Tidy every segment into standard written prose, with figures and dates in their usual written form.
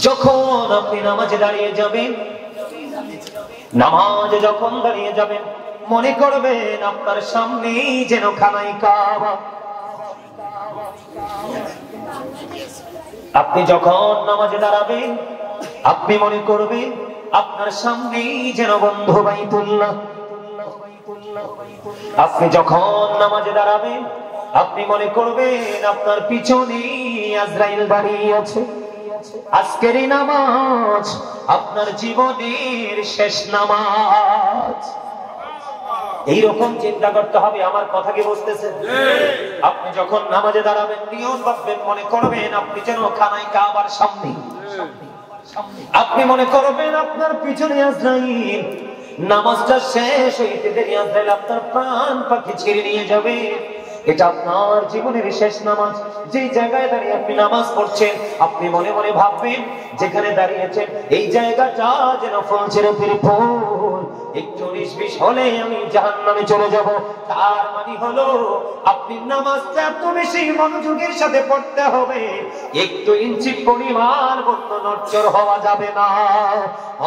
যখন আপনি নামাজে দাঁড়িয়ে যাবেন, নামাজে যখন দাঁড়িয়ে যাবেন, মনে করবেন আপনার সামনেই যেন খানায় কাবা। আপনি যখন নামাজে দাঁড়াবেন, আপনি মনে করবেন আপনার সামনেই যেন বন্ধু বাইতুল্লাহ। আপনি যখন নামাজে দাঁড়াবেন, আপনি মনে করবেন আপনার পিছনেই আজরাইল দাঁড়িয়ে আছে। আজকের এই নামাজ আপনার জীবনের শেষ নামাজ। এইরকম চিন্তা করতে হবে। আমার কথা কি বুঝতেছেন? আপনি যখন নামাজে দাঁড়াবেন, নিয়ম ভাববেন, মনে করবেন আপনি যেন খানায় কাবার সামনে। আপনি মনে করবেন আপনার পিছনে আজরাইল। নামাজটা শেষ হইতে দেরি আজরাইল আপনার প্রাণ পাখি ছেড়ে নিয়ে যাবে। এটা আপনার জীবনের শেষ নামাজ। যে জায়গায় দাঁড়িয়ে আপনি নামাজ পড়ছেন, আপনি মনে মনে ভাববেন যেখানে দাঁড়িয়েছেন এই জায়গাটা যেন ফুল ছেড়ে ফিরে ফুল। একটু 19-20 হলে আমি জাহান্নামে চলে যাব। তার মানে হলো আপনি নামাজটা এত বেশি মনোযোগের সাথে পড়তে হবে, একটু ইঞ্চি পরিমাণ নড়চড় হওয়া যাবে না,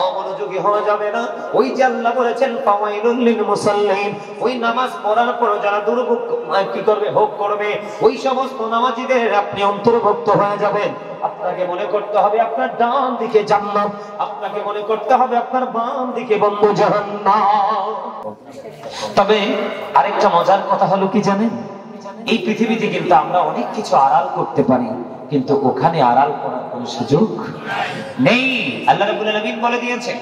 অমনোযোগী হওয়া যাবে না। ওই যে আল্লাহ বলেছেন ফাওয়াইলুল লিল মুসাল্লিন, ওই নামাজ পড়ার পর যারা দুর্ভোগ কি করবে, ভোগ করবে, ওই সমস্ত নামাজীদের আপনি অন্তর্ভুক্ত হয়ে যাবেন। আপনাকে মনে করতে হবে আপনার ডান দিকে জান্নাত, আপনাকে মনে করতে হবে আপনার বাম দিকে বন্ধু জাহান্নাম। তবে আরেকটা মজার কথা হলো কি জানেন, এই পৃথিবীতে কিন্তু আমরা অনেক কিছু আড়াল করতে পারি, কিন্তু ওখানে আড়াল করার কোনো সুযোগ নেই। আল্লাহ রাব্বুল আলামিন বলে দিয়েছেন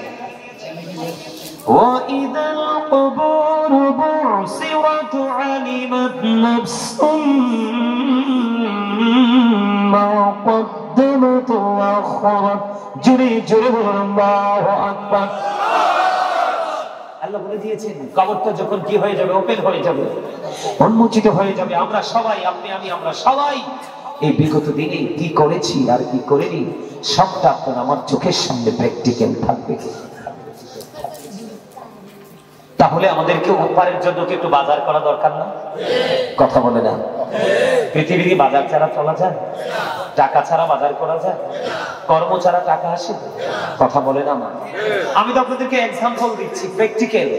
وَإِذَا الْقُبُورُ بُعْثِرَتْ عَلِمَتْ نَفْسٌ مَا قَدَّمَتْ وَأَخَّرَتْ। জোরে জোরে বলুন আল্লাহু আকবার। আল্লাহ বলে দিয়েছেন কবরটা যখন কি হয়ে যাবে, ওপেন হয়ে যাবে, উন্মোচিত হয়ে যাবে, আমরা সবাই, আপনি আমি, আমরা সবাই এই বিগত দিনে কি করেছি আর কি করিনি সবটা আপনার আমার চোখের সামনে প্র্যাকটিক্যাল থাকবে। তাহলে আমাদেরকে উপহারের জন্য কি একটু বাজার করা দরকার না? কথা বলে না। পৃথিবীতে বাজার ছাড়া চলা যায়? টাকা ছাড়া বাজার করা যায়? কর্ম ছাড়া টাকা আসে? কথা বলে না। আমি তো আপনাদেরকে এক্সাম্পল দিচ্ছি, প্র্যাকটিক্যাল।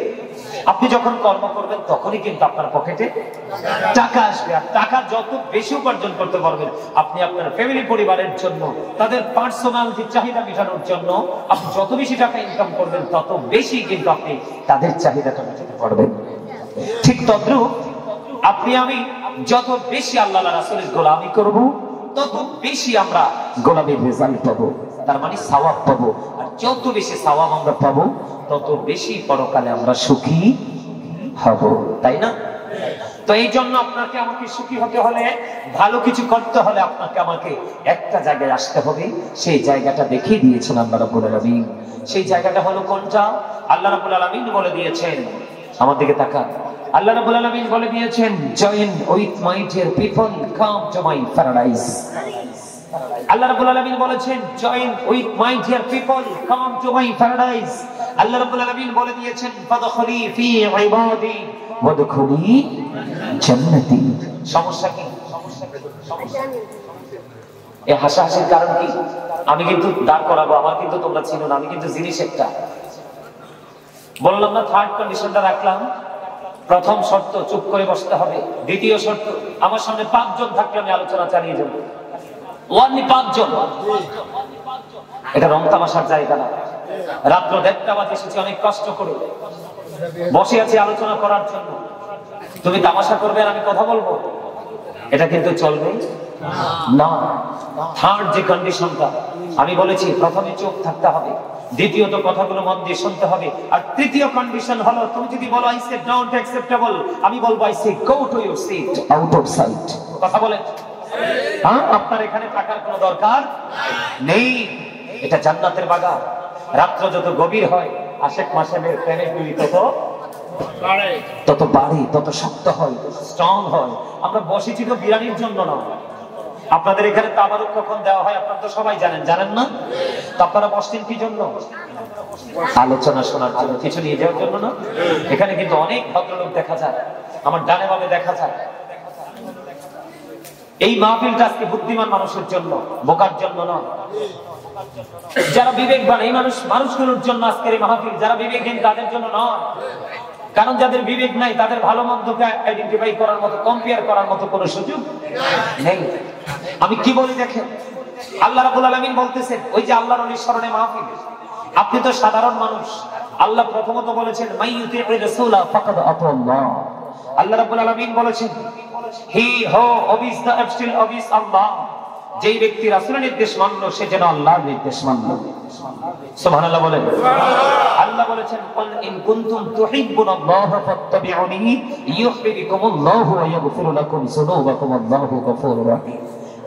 আপনি যখন কর্ম করবেন তখনই কিন্তু আপনার পকেটে টাকা আসবে। আর টাকা যত বেশি উপার্জন করতে পারবেন, আপনি আপনার ফ্যামিলি পরিবারের জন্য, তাদের পার্সোনাল যে চাহিদা মেটানোর জন্য আপনি যত বেশি টাকা ইনকাম করবেন, তত বেশি কিন্তু আপনি তাদের চাহিদাটা মেটাতে পারবেন। ঠিক তদ্রূপ আপনি আমি যত বেশি আল্লাহ রাসূলের গোলামি করব, তত বেশি আমরা গোলামির রেজাল্ট পাবো, তার মানে সওয়াব পাবো। আর যত বেশি সওয়াব আমরা পাবো, তত বেশি পরকালে আমরা সুখী হব, তাই না? তো এই জন্য আপনাকে আমাকে সুখী হতে হলে, ভালো কিছু করতে হলে আপনাকে আমাকে একটা জায়গায় আসতে হবে। সেই জায়গাটা দেখিয়ে দিয়েছেন আল্লাহ রাব্বুল আলামিন। সেই জায়গাটা হলো কোনটা? আল্লাহ রাব্বুল আলামিন বলে দিয়েছেন, আমার দিকে তাকান। আল্লাহ রাব্বুল আলামিন বলে দিয়েছেন, join with my dear people, come to my paradise. Allah রাব্বুল আলামিন বলেছেন, join with my dear people, come to my paradise. Allah রাব্বুল আলামিন বলে দিয়েছেন, ফাদখুলি ফি ইবাদি ওয়াদখুলি জান্নাতি। সমস্যা কি? এই হাসাহাসির কারণ কি? আমি কিন্তু দাঁড় করাবো, আমার কিন্তু তোমরা চিনো না, আমি কিন্তু জিনিস একটা বললাম না। থার্ড কন্ডিশনটা রাখলাম। প্রথম শর্ত, চুপ করে বসতে হবে। দ্বিতীয় শর্ত, আমার সামনে 5 জন থাকলে আমি আলোচনা চালিয়ে যাবো। ওয়ানলি 5 জন। এটা রং তামাশার জায়গা না। রাত্র 1:30টা বাজে এসেছি অনেক কষ্ট করে, বসে আছি আলোচনা করার জন্য। তুমি তামাশা করবে আর আমি কথা বলবো, এটা কিন্তু চলবে না। থার্ড যে কন্ডিশনটা আমি বলেছি, প্রথমে চুপ থাকতে হবে, দ্বিতীয়ত কথাগুলো মন দিয়ে শুনতে হবে, আর তৃতীয় কন্ডিশন হলো তুমি যদি বলো আই সে ডোন্ট অ্যাকসেপ্টেবল, আমি বলবো I say go to your seat out of sight. কথা বলেন? হ্যাঁ, আপনার এখানে থাকার কোনো দরকার নেই। এটা জান্নাতের বাগান। রাত্র যত গভীর হয়, আশেক মাসেমের প্রেমের গুলি তত বাড়ে, তত শক্ত হয়, তত স্ট্রং হয়। আমরা বসেছি তো বিরানির জন্য না। আপনাদের এখানে তাবারুক কখন দেওয়া হয় আপনারা তো সবাই জানেন, জানেন না? তো আপনারা বসছেন কি জন্য? আলোচনা শোনার জন্য, কিছু নিয়ে যাওয়ার জন্য না। এখানে কিন্তু অনেক ভদ্রলোক দেখা যায়, আমার ডানে বামে দেখা যায়। এই মাহফিলটা আজকে বুদ্ধিমান মানুষের জন্য, বোকার জন্য নয়। যারা বিবেকবান এই মানুষগুলোর জন্য আজকের এই মাহফিল, যারা বিবেকহীন তাদের জন্য নয়। কারণ যাদের বিবেক নাই তাদের ভালো মন্দকে আইডেন্টিফাই করার মতো, কম্পেয়ার করার মতো কোনো সুযোগ নেই। আমি কি বলি দেখেন, আল্লাহ রাব্বুল আলামিন বলতেছেন, ওই যে আল্লাহর ওলির স্মরণে মাহফিল, আপনি তো সাধারণ মানুষ। আল্লাহ প্রথমত বলেছেন মাইয়ুতি'র রাসূলা ফাকাদ আতাল্লাহ। আল্লাহ রাব্বুল আলামিন বলেছেন হি হু ওবিস দ্য অ্যাবস্টিল ওবিস আল্লাহ। যেই ব্যক্তি রাসূলের নির্দেশ মানল সে যেন আল্লাহর নির্দেশ মানল। সুবহানাল্লাহ বলেন। আল্লাহ বলেছেন কুল ইন কুনতুম তুহিব্বুনাল্লাহ ফাত্তাবিউনি ইউহিব্বুকুমুল্লাহু ওয়া ইয়াগফিরু লাকুম যুনুবাকুম আল্লাহু গফুরুর রহিম।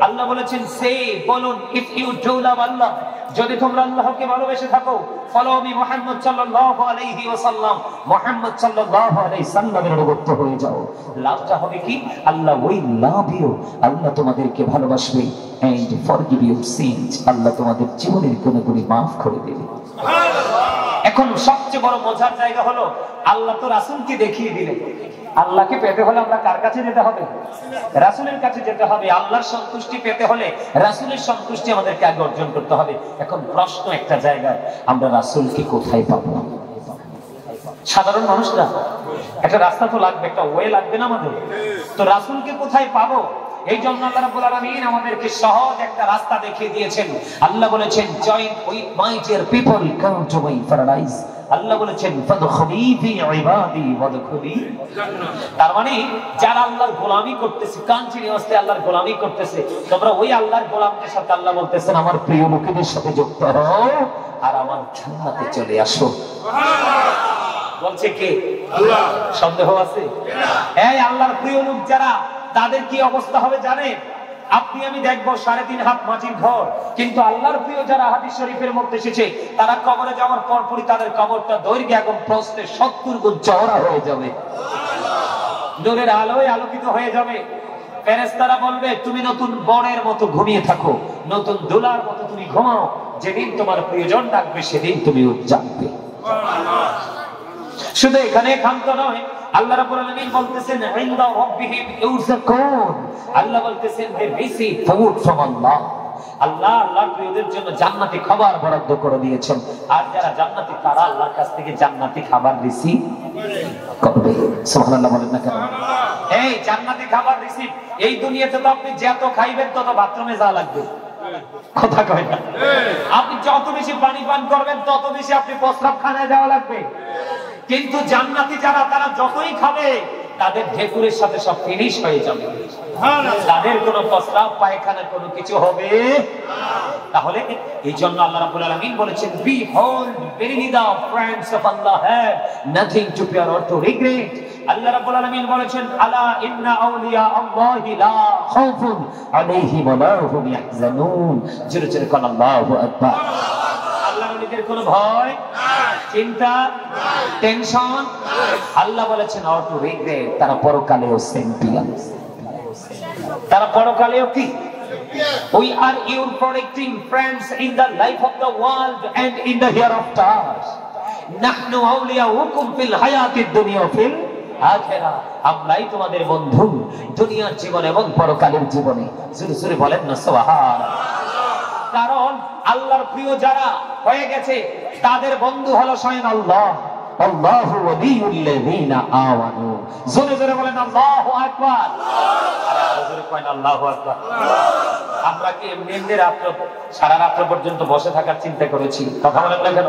আল্লাহ বলেছেন সে বলুন ইফ ইউ ডু লাভ আল্লাহ, যদি তোমরা আল্লাহকে ভালোবেসে থাকো, ফলো মি মুহাম্মদ সাল্লাল্লাহু আলাইহি ওয়াসাল্লাম, মুহাম্মদ সাল্লাল্লাহু আলাইহি সাল্লামের অনুগত হয়ে যাও। লাভটা হবে কি? আল্লাহ উইল লাভ ইউ, আল্লাহ তোমাদেরকে ভালোবাসবে, এন্ড ফরগিভ ইউর সিনস, আল্লাহ তোমাদের জীবনের গুনাহগুলি maaf করে দেবে। এখন সবচেয়ে বড় মজার জায়গা হলো আল্লাহ তো রাসূলকে দেখিয়ে দিলেন। আল্লাহকে পেতে হলে আমরা কার কাছে যেতে হবে? রাসূলের কাছে যেতে হবে। আল্লাহর সন্তুষ্টি পেতে হলে রাসূলের সন্তুষ্টি আমাদেরকে আগে অর্জন করতে হবে। এখন প্রশ্ন একটা জায়গায়, আমরা রাসূলকে কোথায় পাবো? সাধারণ মানুষরা একটা রাস্তা তো লাগবে, একটা ওয়ে লাগবে না আমাদের? তো রাসূলকে কোথায় পাবো? এই জন্য আল্লাহ রাব্বুল আলামিন আমাদেরকে সহজ একটা রাস্তা দেখিয়ে দিয়েছেন। আল্লাহ বলেছেন join with my dear people, come to my paradise. Allah বলেছেন ফাদখুলি ফি ইবাদি ওয়াদখুলি জান্নাত। তার মানে যারা আল্লাহর গোলামি করতেছে, কন্টিনিউয়াসলি আল্লাহর গোলামি করতেছে, তোমরা ওই আল্লাহর গোলামদের সাথে, আল্লাহ বলতেছেন আমার প্রিয় লোকেদের সাথে যুক্ত হও আর আমার জান্নাতে চলে আসো। সুবহানাল্লাহ। বলছে কে? আল্লাহ। সন্দেহ আছে? এই আল্লাহর প্রিয় লোক যারা, তাদের কি অবস্থা হবে জানেন? আপনি আমি দেখবো 3.5 হাত মাটির ঘর, কিন্তু আল্লাহর প্রিয় যারা হাদিস শরীফের মধ্যে এসেছে, তারা কবরে যাওয়ার পরপরই তাদের কবরটা দৈর্ঘ্য এবং প্রস্থে 70 গুণ চওড়া হয়ে যাবে, নূরের আলোয় আলোকিত হয়ে যাবে। ফেরেশতারা বলবে তুমি নতুন বনের মতো ঘুমিয়ে থাকো, নতুন দুলার মতো তুমি ঘুমাও, যেদিন তোমার প্রিয়জন ডাকবে সেদিন তুমি জাগবে। শুধু এখানে ক্ষান্ত নয়, আল্লাহ রাব্বুল আলামিন বলতেছেন ইনদা রাব্বিহিম ইউরযাকুন। আল্লাহ বলতেছেন দে রিসিভ ফুড ফ্রম আল্লাহ। আল্লাহ আল্লাহর প্রিয়দের জন্য জান্নাতি খাবার বরাদ্দ করে দিয়েছেন, আর যারা জান্নাতি তারা আল্লাহর কাছ থেকে জান্নাতি খাবার রিসিভ করবে। সুবহানাল্লাহ বলেন না কেন? এই জান্নাতি খাবার রিসিভ, এই দুনিয়াতে তো আপনি যত খাইবেন তত বাথরুমে যাওয়া লাগবে, কথা কয় না? আপনি যত বেশি পানি পান করবেন তত বেশি আপনি প্রস্রাবখানায় যাওয়া লাগবে। কিন্তু জান্নাতি যারা, তারা যতই খাবে তাদের ঢেকুরের সাথে সব ফিনিশ হয়ে যাবে, তাদের কোনো প্রস্রাব পায়খানা কোনো কিছু হবে না। তাহলে এই জন্য আল্লাহ রাব্বুল আলামিন বলেছেন behold verily the friends of Allah have nothing to fear or to regret। আল্লাহ রাব্বুল আলামিন বলেছেন আলা ইন্না আউলিয়া আল্লাহি লা খাউফুন আলাইহিম ওয়া লা হুম ইয়াহজানুন। জোরে জোরে কোন আল্লাহু আকবার। আল্লাহর ওলিদের কোনো ভয় নাই, চিন্তা নাই, টেনশন নাই। আল্লাহ বলেছেন or to regret, তারা পরকালেও চ্যাম্পিয়ন, তারা পরকালেও কি? We are your protecting friends in the life of the world and in the hereafter. Nahnu awliyaukum fil hayatid dunya fil আখিরা। আমরাই তোমাদের বন্ধু দুনিয়ার জীবনে এবং পরকালের জীবনে। জোরে জোরে বলেন না সুবহানাল্লাহ। কারণ আল্লাহর প্রিয় যারা হয়ে গেছে তাদের বন্ধু হলো স্বয়ং আল্লাহ। আল্লাহু ওয়ালিউল্লাযিনা আমানু। জোরে জোরে বলেন আল্লাহু আকবার। আরে জোরে করেন আল্লাহু আকবার। আমরা কি এমনি রাত সারা রাত পর্যন্ত বসে থাকার চিন্তা করেছি? কথা বলেন না কেন?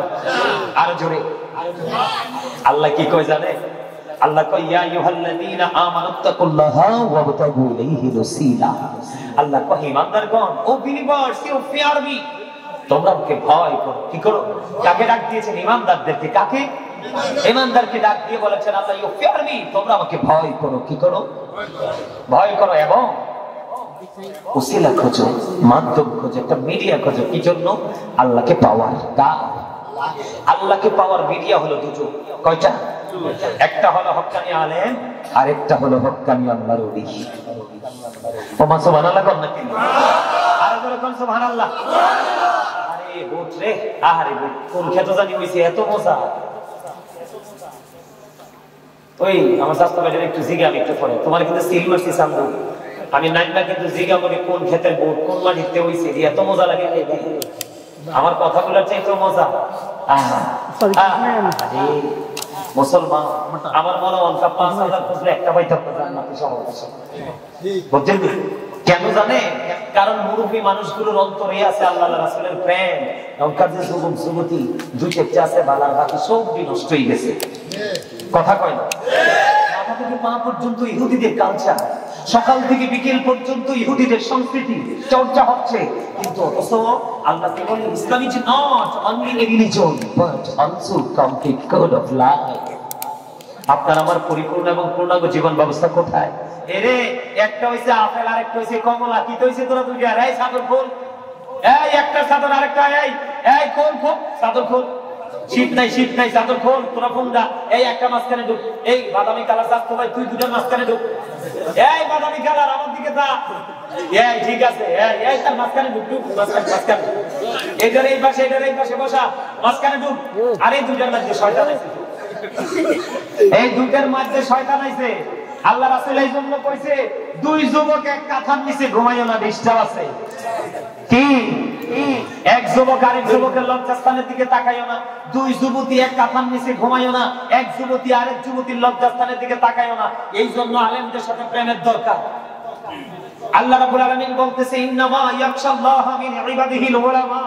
আরো জোরে। আল্লাহ কি কয় জানে? আল্লাহ কয় ইয়া আইয়ুহাল্লাযীনা আমানুত্তাকুল্লাহা ওয়াবতাগু ইলাইহি ওয়াসিলা। আল্লাহ কয় ঈমানদারগণ, O believers, you fear me, তোমরা আমাকে ভয় করো। কি করো? কাকে ডাক দিয়েছেন? ঈমানদারদেরকে। কাকে? ঈমানদারকে ডাক দিয়ে বলেছেন আল্লাহ ইউ ফিয়ার মি, তোমরা আমাকে ভয় করো। কি করো? ভয় করো এবং ওসিলা খোঁজো, মাধ্যম খোঁজো, একটা মিডিয়া খোঁজো। কি জন্য? আল্লাহকে পাওয়ার। আল্লাহকে পাওয়ার মিডিয়া হলো দুটো। কয়টা? একটা হলো হক্কানি আলেম, আর একটা হলো হক্কানি আল্লাহর ওলি। ওমা সুবহানাল্লাহ কোন নাকি? আরে জোরে কোন সুবহানাল্লাহ। আরে বুট রে, আরে বুট কোন খেতো জানি হইছে এত মজা। ওই আমার শাস্ত্র বাইরে একটু জিগে আমি একটু পরে তোমার কিন্তু সিল মারছি সামনে। আমি নাইমা কিন্তু জিগা বলি কোন ক্ষেতের বোট কোন মাটিতে হইছে এত মজা লাগে আমার কথাগুলোর চেয়ে তো মজা। মুসলমান আমার মনে অন্তত 5,000 খুঁজলে একটা পাইতে জান্নাতে সমাবেশ বুঝছেন কি? কেন জানে? কারণ মুরব্বী মানুষগুলোর অন্তরে আছে আল্লাহ রাসূলের প্রেম। ওখানে যে যুবক যুবতী দুই চারটা আছে বালার বাকি সব নষ্ট হয়ে গেছে। কথা কয় না? মাথা থেকে পা পর্যন্ত ইহুদিদের কালচার, সকাল থেকে বিকেল পর্যন্ত ইহুদিদের সংস্কৃতি চর্চা হচ্ছে, কিন্তু অথচ আল্লাহ কি বলেন Islam is not only a religion but also complete code of life. আপনার আমার পরিপূর্ণ এবং পূর্ণাঙ্গ জীবন ব্যবস্থা কোথায়? এরে একটা হইছে আপেল আর একটা হইছে কমলা, কি হইছে তোরা দুইটা? এই চাদর খোল, এই একটা চাদর আরেকটা, এই খোল খোল চাদর খোল, শীত নাই চাদর খোল, তোরা ফোনটা এই একটা মাঝখানে ঢুক, এই বাদামি কালার চাচ্ছ ভাই তুই দুটা মাঝখানে ঢুক, এই বাদামি কালার আমার দিকে তা, এই ঠিক আছে, এই তার মাঝখানে ঢুক, মাঝখানে এটার এই পাশে বসা, মাঝখানে ঢুক। আর এই দুইটার মধ্যে শয়তান আছে, এই দুইটার মধ্যে শয়তান আছে। আল্লাহ রাসূল এই জন্য কইছে দুই যুবক এক কাঁথার নিচে ঘুমাইও না, ডিস্টার্ব আছে। কি এক যুবক আরেক যুবকের লজ্জাস্থানের দিকে তাকাইও না, দুই যুবতী এক কাঁথার নিচে ঘুমাইও না, এক যুবতী আরেক যুবতীর লজ্জাস্থানের দিকে তাকাইও না। এই জন্য আলেমদের সাথে প্রেমের দরকার। আল্লাহ রাব্বুল আলামিন বলতেছে ইন্নামা ইয়াখশাল্লাহা মিন ইবাদিহিল উলামা।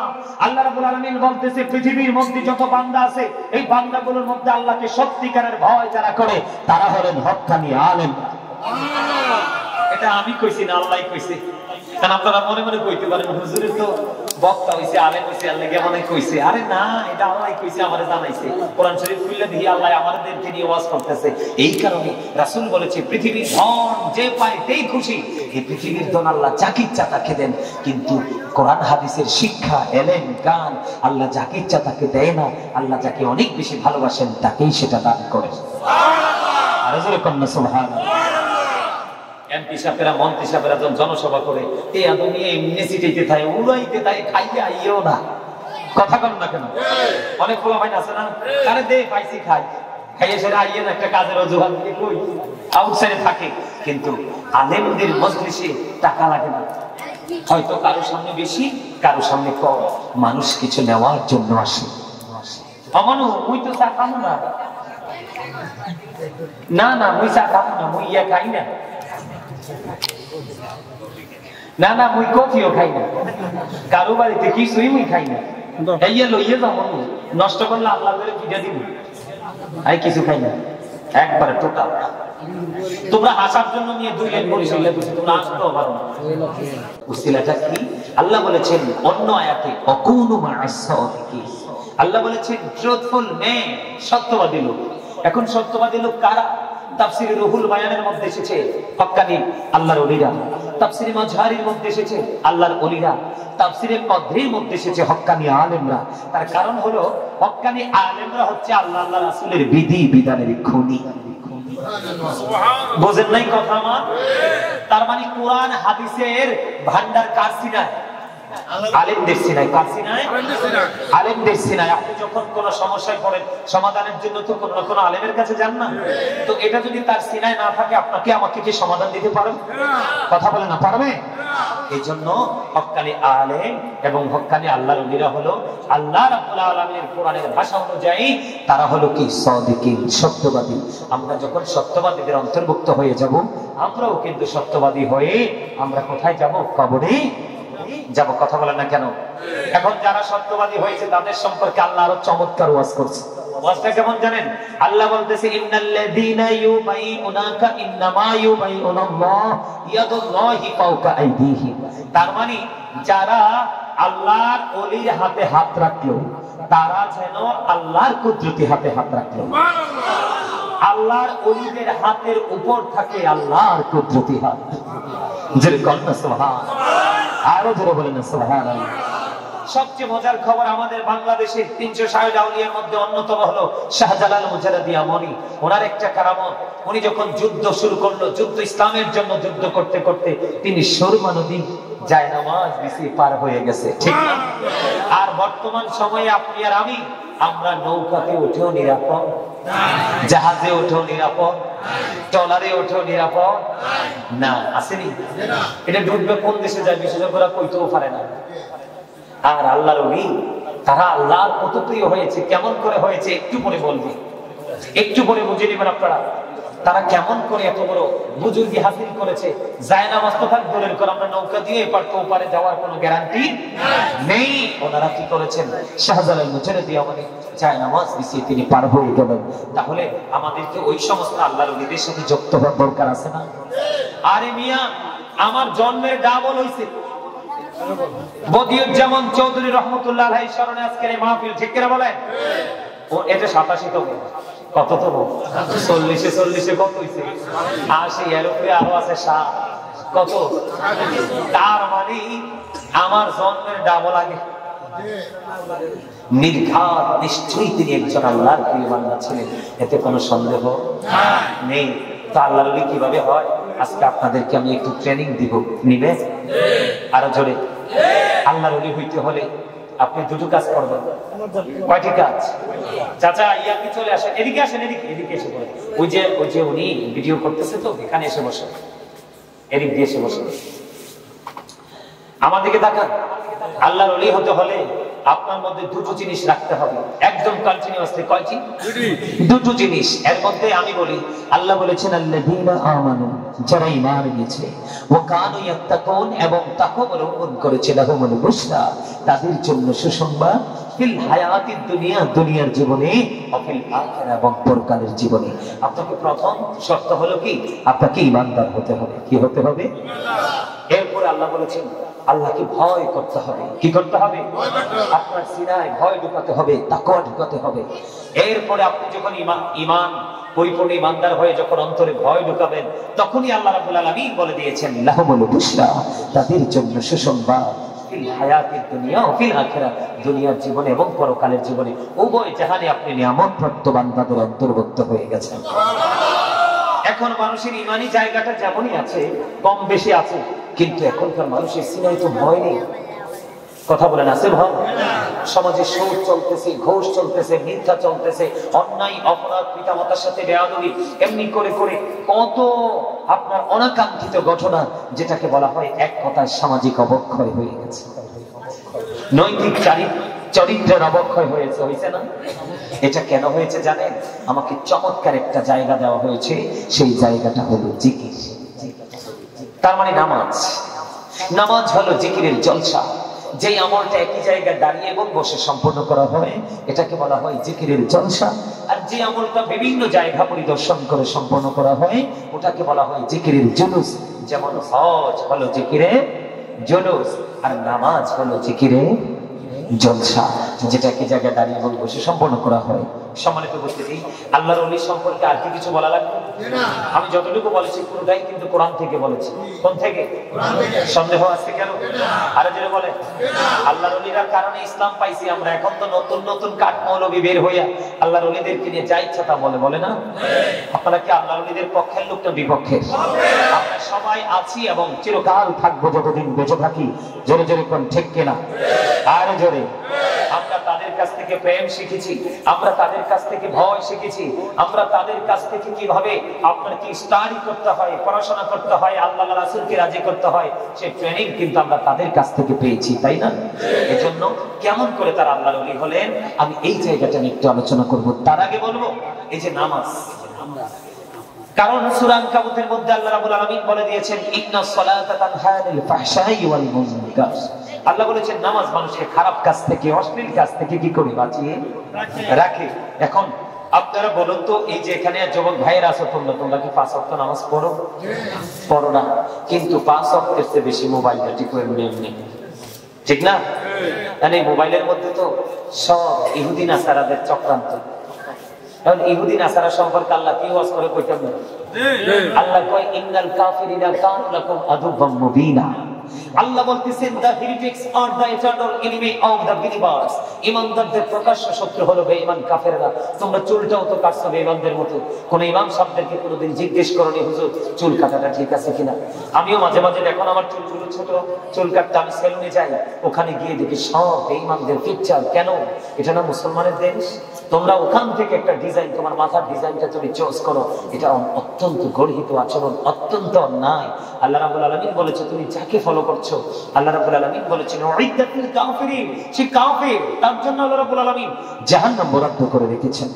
আল্লাহ রাব্বুল আলামিন বলতেছে পৃথিবীর মধ্যে যত বান্দা আছে এই বান্দাগুলোর মধ্যে আল্লাহকে সত্যিকারের ভয় যারা করে তারা হলেন হক্কানি আলেম। এটা আমি কইছি না, আল্লাহই কইছে। কারণ আপনারা মনে মনে কইতে পারেন হুজুরের তো বক্তা হইছে, আলেম হইছে, আল্লাহ কে মনে কইছে। আরে না, এটা আল্লাহই কইছে, আমারে জানাইছে। কোরআন শরীফ খুললে দেখি আল্লাহ আমাদেরকে নিয়ে ওয়াজ করতেছে। এই কারণে রাসূল বলেছে পৃথিবীর ধন যে পায় তেই খুশি। এই পৃথিবীর ধন আল্লাহ যাকে ইচ্ছা তাকে দেন, কিন্তু কোরআন হাদিসের শিক্ষা, এলেম, জ্ঞান আল্লাহ যাকে ইচ্ছা তাকে দেয় না। আল্লাহ যাকে অনেক বেশি ভালোবাসেন তাকেই সেটা দান করেন। আর জোরে কন্যা সুবহানাল্লাহ। এমপি সাহেবরা মন্ত্রী সাহেবরা যখন জনসভা করে এই আদমি এমনি সিটাইতে থাকে, উড়াইতে থাকে, খাইতে আইও না। কথা কন না কেন? অনেক পোলা ভাই আছে না, আরে দে পাইছি খাই, খাইয়ে সেটা আইয়ে না, একটা কাজের অজুহাত দিয়ে কই আউটসাইডে থাকে। কিন্তু আলেমদের মজলিসে টাকা লাগে না, হয়তো কারোর সামনে বেশি কারোর সামনে কম, মানুষ কিছু নেওয়ার জন্য আসে। অমানু মুই তো চা খাবো না, না মুই চা খাবো না, মুই ইয়া খাই না, না মুই কফিও খাই না, কারো বাড়িতে কিছুই মুই খাই না, লইয়ে যাবো নষ্ট করলে আল্লাহ করে পিঠা দিব, আমি কিছু খাই না একবারে টোটাল। তোমরা হাসার জন্য নিয়ে দুই লাইন বরিশাল তোমরা আসতেও পারো না। উসিলাটা কি? আল্লাহ বলেছেন অন্য আয়াতে অকুনু মা'আস সাদিকিন। আল্লাহ বলেছেন ট্রুথফুল ম্যান, সত্যবাদী লোক। এখন সত্যবাদী লোক কারা? তাফসীরে রুহুল বায়ানের মধ্যে এসেছে হক্কানি আল্লাহর ওলিরা, তাফসীরে মাজহারির মধ্যে এসেছে আল্লাহর ওলিরা, তাফসীরে কদরির মধ্যে এসেছে হক্কানি আলেমরা। তার কারণ হলো হক্কানি আলেমরা হচ্ছে আল্লাহ রাসূলের বিধি বিধানের খনি। বুঝেন নাই কথা আমার? তার মানে কোরআন হাদিসের ভান্ডার কার সিনায়? আলেমদের সিনায়। কার সিনায়? আলেমদের সিনায়। আপনি যখন কোন সমস্যায় পড়েন সমাধানের জন্য তো কোন না কোন আলেমের কাছে যান না? তো এটা যদি তার সিনায় না থাকে আপনাকে আমাকে কি সমাধান দিতে পারবে? কথা বলে না পারবে? এই জন্য হক্কানি আলেম এবং হক্কানি আল্লাহর ওলিরা হলো আল্লাহ রাব্বুল আলামিনের কোরআনের ভাষা অনুযায়ী তারা হলো কি সাদিকিন, সত্যবাদী। আমরা যখন সত্যবাদীদের অন্তর্ভুক্ত হয়ে যাব আমরাও কিন্তু সত্যবাদী হয়ে আমরা কোথায় যাব? কবরে যাব। কথা বলেন না কেন? এখন যারা সত্যবাদী হয়েছে তাদের সম্পর্কে আল্লাহ আরো চমৎকার ওয়াজ করছে। ওয়াজটা কেমন জানেন? আল্লাহ বলতেছে ইন্নাল্লাযীনা ইউবাইউনাকা ইন্নামা ইউবাইউনাল্লাহ ইয়াদুল্লাহি ফাওকা আইদিহিম। তার মানে যারা আল্লাহর ওলির হাতে হাত রাখলো তারা যেন আল্লাহর কুদরতি হাতে হাত রাখলো। আল্লাহর ওলিদের হাতের উপর থাকে আল্লাহর কুদরতি হাত। জোরে কন্যা সুবহানাল্লাহ। আরো জোরে বলেন সুবহানাল্লাহ। সবচেয়ে মজার খবর আমাদের বাংলাদেশের 360 আউলিয়ার মধ্যে অন্যতম হলো শাহজালাল মুজাদ্দিদ আমনি। ওনার একটা কারামত, উনি যখন যুদ্ধ শুরু করলো, যুদ্ধ ইসলামের জন্য যুদ্ধ করতে করতে তিনি সুরমা নদী জায়নামাজ বিছিয়ে পার হয়ে গেছে, ঠিক না? আর বর্তমান সময়ে আপনি আর আমি, আমরা নৌকাতে উঠেও নিরাপদ, জাহাজে উঠেও নিরাপদ, ট্রলারে উঠেও নিরাপদ না, আসেনি? এটা ডুববে কোন দেশে যায় বিশেষজ্ঞরা কইতেও পারে না। আর আল্লাহর ওলি, তারা আল্লাহর কত প্রিয় হয়েছে, কেমন করে হয়েছে একটু পরে বলবো, একটু পরে বুঝে নেবেন আপনারা। তারা কেমন করে এত বড় বুজুর্গি হাসিল করেছে। জায়নামাজ তো থাক দূরের করে, আমরা নৌকা দিয়ে এপার তো ওপারে যাওয়ার কোনো গ্যারান্টি নেই। ওনারা কি করেছেন? শাহজালাল মুজাহিদি আমাদের জায়নামাজ বিছিয়ে তিনি পার হয়ে গেলেন। তাহলে আমাদেরকে ওই সমস্ত আল্লাহর ওলিদের সাথে যুক্ত হওয়ার দরকার আছে না? আরে মিয়া, আমার জন্মের ডাবল হইছে। বদিউজ্জামান চৌধুরী রহমতুল্লাহ আলাইহির স্মরণে আজকের এই মাহফিল, ঠিক কিনা বলেন? ও এটা 87তম, কততম? 40-এ কত হইছে? 80, এর উপরে আরো আছে 7, কত? তার মানে আমার জন্মের ডাবল আগে। নির্ঘাত নিশ্চয়ই তিনি একজন আল্লাহর প্রিয় বান্দা ছিলেন, এতে কোনো সন্দেহ নেই। তো আল্লাহর ওলি কিভাবে হয় আজকে আপনাদেরকে আমি একটু ট্রেনিং দিব, নিবে? আরো জোরে। আল্লাহর ওলি হইতে হলে আপনি দুটো কাজ করবেন। কয়টি কাজ? চাচা ইয়াকি চলে আসেন, এদিকে আসেন, এদিকে এসে বলেন। ওই যে উনি ভিডিও করতেছে তো, এখানে এসে বসে, এদিক দিয়ে এসে বসে আমাদেরকে দেখান। আল্লাহর ওলি হতে হলে আপনার মধ্যে দুটো জিনিস রাখতে হবে একদম কন্টিনিউয়াসলি। কয়টি? দুটো জিনিস। এর মধ্যে আমি বলি, আল্লাহ বলেছেন আল্লাযীনা আমানু, যারা ঈমান এনেছে, ওয়া কানু ইয়াত্তাকুন, এবং তাকওয়া অবলম্বন করেছে, লাহুমুল বুশরা, তাদের জন্য সুসংবাদ, ফিল হায়াতিদ দুনিয়া, দুনিয়ার জীবনে, ও ফিল আখিরা, এবং পরকালের জীবনে। আপনাকে প্রথম শর্ত হলো কি? আপনাকে ঈমানদার হতে হবে। কি হতে হবে? এরপরে আল্লাহ বলেছেন আল্লাহকে ভয় করতে হবে। কি করতে হবে? আপনার সিনায় ভয় ঢুকাতে হবে, তাকওয়া ঢুকাতে হবে। এরপরে আপনি যখন ঈমান পরিপূর্ণ ঈমানদার হয়ে যখন অন্তরে ভয় ঢুকাবেন, তখনই আল্লাহ রাব্বুল আলামিন বলে দিয়েছেন লাহুমুল বুশরা, তাদের জন্য সুসংবাদ, ফিল হায়াতিদ দুনিয়া ও ফিল আখিরা, দুনিয়ার জীবনে এবং পরকালের জীবনে, উভয় জাহানে আপনি নিয়ামতপ্রাপ্ত বান্দাদের অন্তর্ভুক্ত হয়ে গেছেন। এখন মানুষের ইমানি জায়গাটা যেমনই আছে, কম বেশি আছে, কিন্তু এখনকার মানুষের সিনায় তো ভয় নেই। কথা বলেন, আছে ভয়? সমাজে সুদ চলতেছে, ঘুষ চলতেছে, মিথ্যা চলতেছে, অন্যায় অপরাধ, পিতামাতার সাথে বেয়াদবি, এমনি করে করে কত আপনার অনাকাঙ্ক্ষিত ঘটনা, যেটাকে বলা হয় এক কথায় সামাজিক অবক্ষয় হয়ে গেছে। নৈতিক চরিত্রের অবক্ষয় হয়েছে না? এটা কেন হয়েছে জানেন? আমাকে চমৎকার একটা জায়গা দেওয়া হয়েছে, সেই জায়গাটা হলো জিকির। তার মানে নামাজ হলো জিকিরের জলসা। যে আমলটা একই জায়গায় দাঁড়িয়ে এবং বসে সম্পন্ন করা হয়, এটাকে বলা হয় জিকিরের জলসা। আর যে আমলটা বিভিন্ন জায়গা পরিদর্শন করে সম্পন্ন করা হয়, ওটাকে বলা হয় জিকিরের জুলুস। যেমন হজ হলো জিকিরের জুলুস, আর নামাজ হলো জিকিরের জলসা, যেটা একই জায়গায় দাঁড়িয়ে এবং বসে সম্পন্ন করা হয়। সম্মানিত উপস্থিতি, আল্লাহর ওলি সম্পর্কে আর কি কিছু বলা লাগবে? আমি যতটুকু বলেছি পুরোটাই কিন্তু কোরআন থেকে বলেছি। কোন থেকে? সন্দেহ আছে কেন? আরে যেটা বলে, আল্লাহর ওলির কারণে ইসলাম পাইছি আমরা। এখন তো নতুন নতুন কাঠ মৌলবী বের হইয়া আল্লাহর ওলিদেরকে নিয়ে যা ইচ্ছা তা বলে না? আপনারা কি আল্লাহর ওলিদের পক্ষের লোক না বিপক্ষের? আমরা সবাই আছি এবং চিরকাল থাকবো যতদিন বেঁচে থাকি। জোরে জোরে কোন ঠিক কিনা? আর জোরে। আমরা তাদের কাছ থেকে প্রেম শিখেছি, আমরা তাদের কাছ থেকে ভয় শিখেছি, আমরা তাদের কাছ থেকে কিভাবে আপনার কি স্টাডি করতে হয়, পড়াশোনা করতে হয়, আল্লাহ রাসূলকে রাজি করতে হয়, সেই ট্রেনিং কিন্তু আমরা তাদের কাছ থেকে পেয়েছি, তাই না? এজন্য কেমন করে তারা আল্লাহর ওলি হলেন, আমি এই জায়গাটা নিয়ে একটু আলোচনা করব। তার আগে বলবো এই যে নামাজ, কারণ সূরা আনকাবুতের মধ্যে আল্লাহ রাব্বুল আলামিন বলে দিয়েছেন ইন্নাস সালাতা তানহা আনিল ফাহশাই ওয়াল মুনকার। আল্লাহ বলেছেন নামাজ মানুষকে খারাপ কাজ থেকে, অশ্লীল কাজ থেকে কি করে বাঁচিয়ে রাখে। এখন আপনারা বলুন তো, এই যে এখানে যুবক ভাইয়েরা আছো, তোমরা কি 5 ওয়াক্ত নামাজ পড়ো না? কিন্তু 5 ওয়াক্তের চেয়ে বেশি মোবাইল ঘাঁটি করে এমনি, ঠিক না? মানে মোবাইলের মধ্যে তো সব ইহুদি নাসারাদের চক্রান্ত। এখন ইহুদি নাসারা সম্পর্কে আল্লাহ কি ওয়াজ করে কইতেন? আল্লাহ কয় ইন্নাল কাফিরিনা কানু লাকুম আদুওয়াম মুবিনা। আল্লাহ বলতেছেন the heretics are the eternal enemy of the believers. ঈমানদারদের প্রকাশ্য শত্রু হলো বেঈমান কাফেররা। তোমরা চুলটাও তো কাটছো বেঈমানদের মতো। কোন ইমাম সাহেবদেরকে কোনোদিন জিজ্ঞেস করনি হুজুর চুল কাটাটা ঠিক আছে কিনা? আমিও মাঝে মাঝে দেখুন আমার চুলগুলো ছোট, চুল কাটতে আমি সেলুনে যাই, ওখানে গিয়ে দেখি সব বেঈমানদের পিকচার। কেন? এটা না মুসলমানের দেশ? তোমরা ওখান থেকে একটা ডিজাইন, তোমার মাথার ডিজাইনটা তুমি চয়েস করো, এটা অত্যন্ত গর্হিত আচরণ, অত্যন্ত অন্যায়। আল্লাহ রাব্বুল আলামিন বলেছে তুমি যাকে ফলো করছো, আল্লাহ রাব্বুল আলামিন বলেছেন উইদ্দাতুল কাফিরিন, সে কাফির, তার জন্য আল্লাহ রাব্বুল আলামিন জাহান্নাম বরাদ্দ করে রেখেছেন।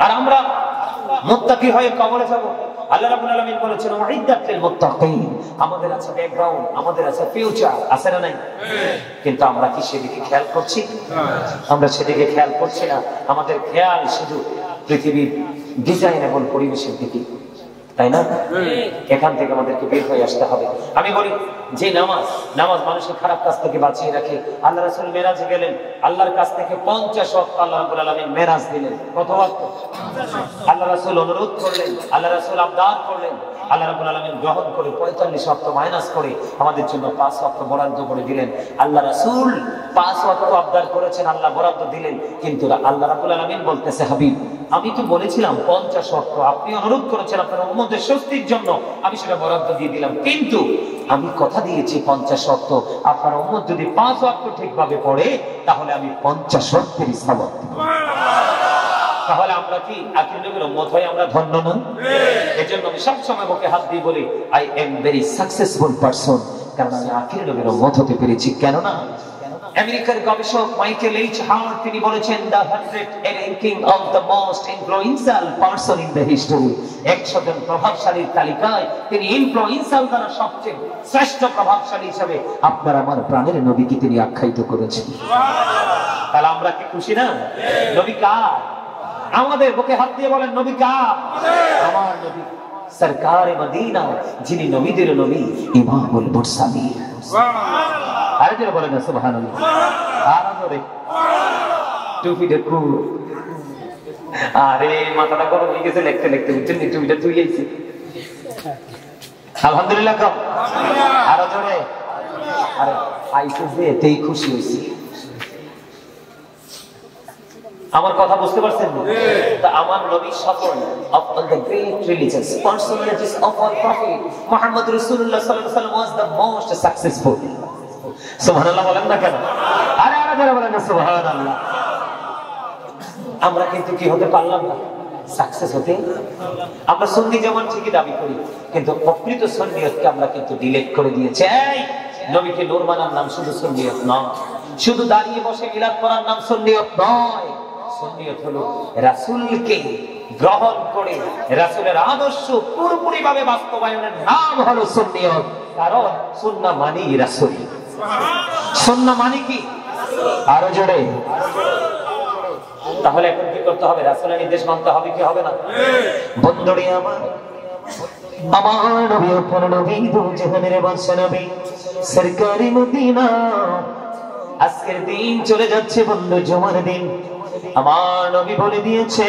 আর আমরা মুত্তাকি হয়ে কবরে যাব। আল্লাহ রাব্বুল আলামিন বলেছেন উইদ্দাতুল মুত্তাকিন, আমাদের আছে ব্যাকগ্রাউন্ড, আমাদের আছে ফিউচার, আছে না নাই? কিন্তু আমরা কি সেদিকে খেয়াল করছি? আমরা সেদিকে খেয়াল করছি না। আমাদের খেয়াল শুধু পৃথিবীর ডিজাইনেবল পরিবেশের দিকে, তাই না? এখান থেকে আমাদেরকে বের হয়ে আসতে হবে। আমি বলি যে নামাজ মানুষের খারাপ কাজ থেকে বাঁচিয়ে রাখে। আল্লাহ রাসূল মেরাজে গেলেন, আল্লাহর কাছ থেকে 50 ওয়াক্ত আল্লাহ রাব্বুল আলামিন মেরাজ দিলেন। কত ওয়াক্ত? আল্লাহ রাসূল অনুরোধ করলেন, আল্লাহ রাসূল আবদার করলেন, আল্লাহ রাব্বুল আলামিন গ্রহণ করে 45 ওয়াক্ত মাইনাস করে আমাদের জন্য 5 ওয়াক্ত বরাদ্দ করে দিলেন। আল্লাহ রাসূল 5 ওয়াক্ত আবদার করেছেন, আল্লাহ বরাদ্দ দিলেন। কিন্তু আল্লাহ রাব্বুল আলামিন বলতেছে হাবিব আমি তো বলেছিলাম 50 ওয়াক্ত, আপনি অনুরোধ করেছেন আপনার উম্মতের স্বস্তির জন্য, আমি সেটা বরাদ্দ দিয়ে দিলাম। কিন্তু আমি কথা দিয়েছি 50 ওয়াক্ত, আপনার উম্মত যদি 5 ওয়াক্ত ঠিকভাবে পড়ে তাহলে আমি 50 ওয়াক্তের সওয়াব দেব। তাহলে আমরা কি আখির নবীর উম্মত হয়ে আমরা ধন্য না? এজন্য আমি সব সময় বুকে হাত দিয়ে বলি I am very successful person, কারণ আমি আখির নবীর উম্মত হতে পেরেছি। কেন না? আমেরিকার গবেষক মাইকেল এইচ হার্ট তিনি বলেছেন the 100 ranking of the most influential person in the history, 100 জন প্রভাবশালীর তালিকায় তিনি ইনফ্লুয়েন্সিয়াল দ্বারা সবচেয়ে শ্রেষ্ঠ প্রভাবশালী হিসেবে আপনার আমার প্রাণের নবীকে তিনি আখ্যায়িত করেছেন। সুবহানাল্লাহ। তাহলে আমরা কি খুশি না? নবী কার? আমাদের বুকে হাত দিয়ে বলেন নবী কার? আমার নবী সরকার মদিনা, যিনি নবীদের নবী, ইমামুল মুরসালিন। সুবহানাল্লাহ। আরে যারা বলেন সুবহানাল্লাহ। আর জোরে টুপি দেখো। আরে মাথাটা গরম হয়ে গেছে লিখতে লিখতে, বুঝছেন নি? টুপিটা তুই আইছি। আলহামদুলিল্লাহ কম। আর জোরে। আরে আইছে যে এতেই খুশি হইছি। আমার কথা বুঝতে পারছেন? তা আমার নবী সফল of all the great religious personalities of our prophet Muhammad Rasulullah sallallahu alaihi wasallam was the most successful. সুবহানাল্লাহ বলেন না কেন? আরে যারা বলেন না সুবহানাল্লাহ। আমরা কিন্তু কি হতে পারলাম না? সাকসেস হতে। আমরা সুন্নি যেমন ঠিকই দাবি করি, কিন্তু প্রকৃত সুন্নিয়তকে আমরা কিন্তু ডিলিট করে দিয়েছি। এই নবীকে নূর মানার নাম শুধু সুন্নিয়ত নয়, শুধু দাঁড়িয়ে বসে মিলাদ করার নাম সুন্নিয়ত নয়। সুন্নিয়ত হলো রাসূলকে গ্রহণ করে রাসূলের আদর্শ পুরোপুরি ভাবে বাস্তবায়নের নাম হলো সুন্নিয়ত। কারণ সুন্নাহ মানেই রাসূল। সুন্নাহ মানে কি? আরো জোরে। তাহলে এখন কি করতে হবে? রাসূলের নির্দেশ মানতে হবে কি হবে না? বন্ধুরে আমার নবী আপন নবী দু জাহানের বাদশা নবী সরকারি মদিনা। আজকের দিন চলে যাচ্ছে বন্ধু, জুমার দিন। আমার নবী বলে দিয়েছে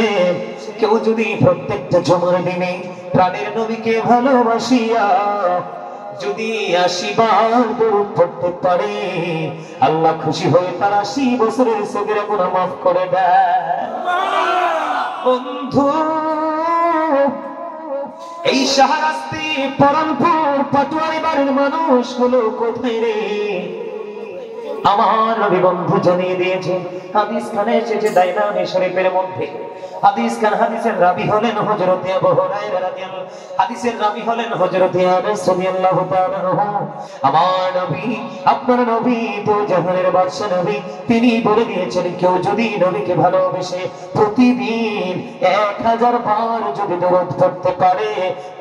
কেউ যদি প্রত্যেকটা জুমার দিনে প্রাণের নবীকে ভালোবাসিয়া যদি 80 বার দরুদ পড়তে পারে, আল্লাহ খুশি হয়ে তার 80 বছরের সগীরা গুনাহ মাফ করে দেয়। বন্ধু এই শাহরাস্তি পরানপুর পাটোয়ারি বাড়ির মানুষগুলো কোথায় রে? আমার নবী বন্ধু জানিয়ে দিয়েছেন, হাদিস খানে এসেছে দাইলামি শরীফের মধ্যে। হাদিসের রাবী হলেন হযরত আবু হুরায়রা রাদিয়াল্লাহু, হাদিসের রাবী হলেন হযরত আনাস রাদিয়াল্লাহু তাআলা আনহু। আমার নবী আপনার নবী তো জাহানের বাদশা নবী, তিনি বলে দিয়েছেন কেউ যদি নবীকে ভালোবেসে প্রতিদিন 1000 বার যদি দরুদ পড়তে পারে,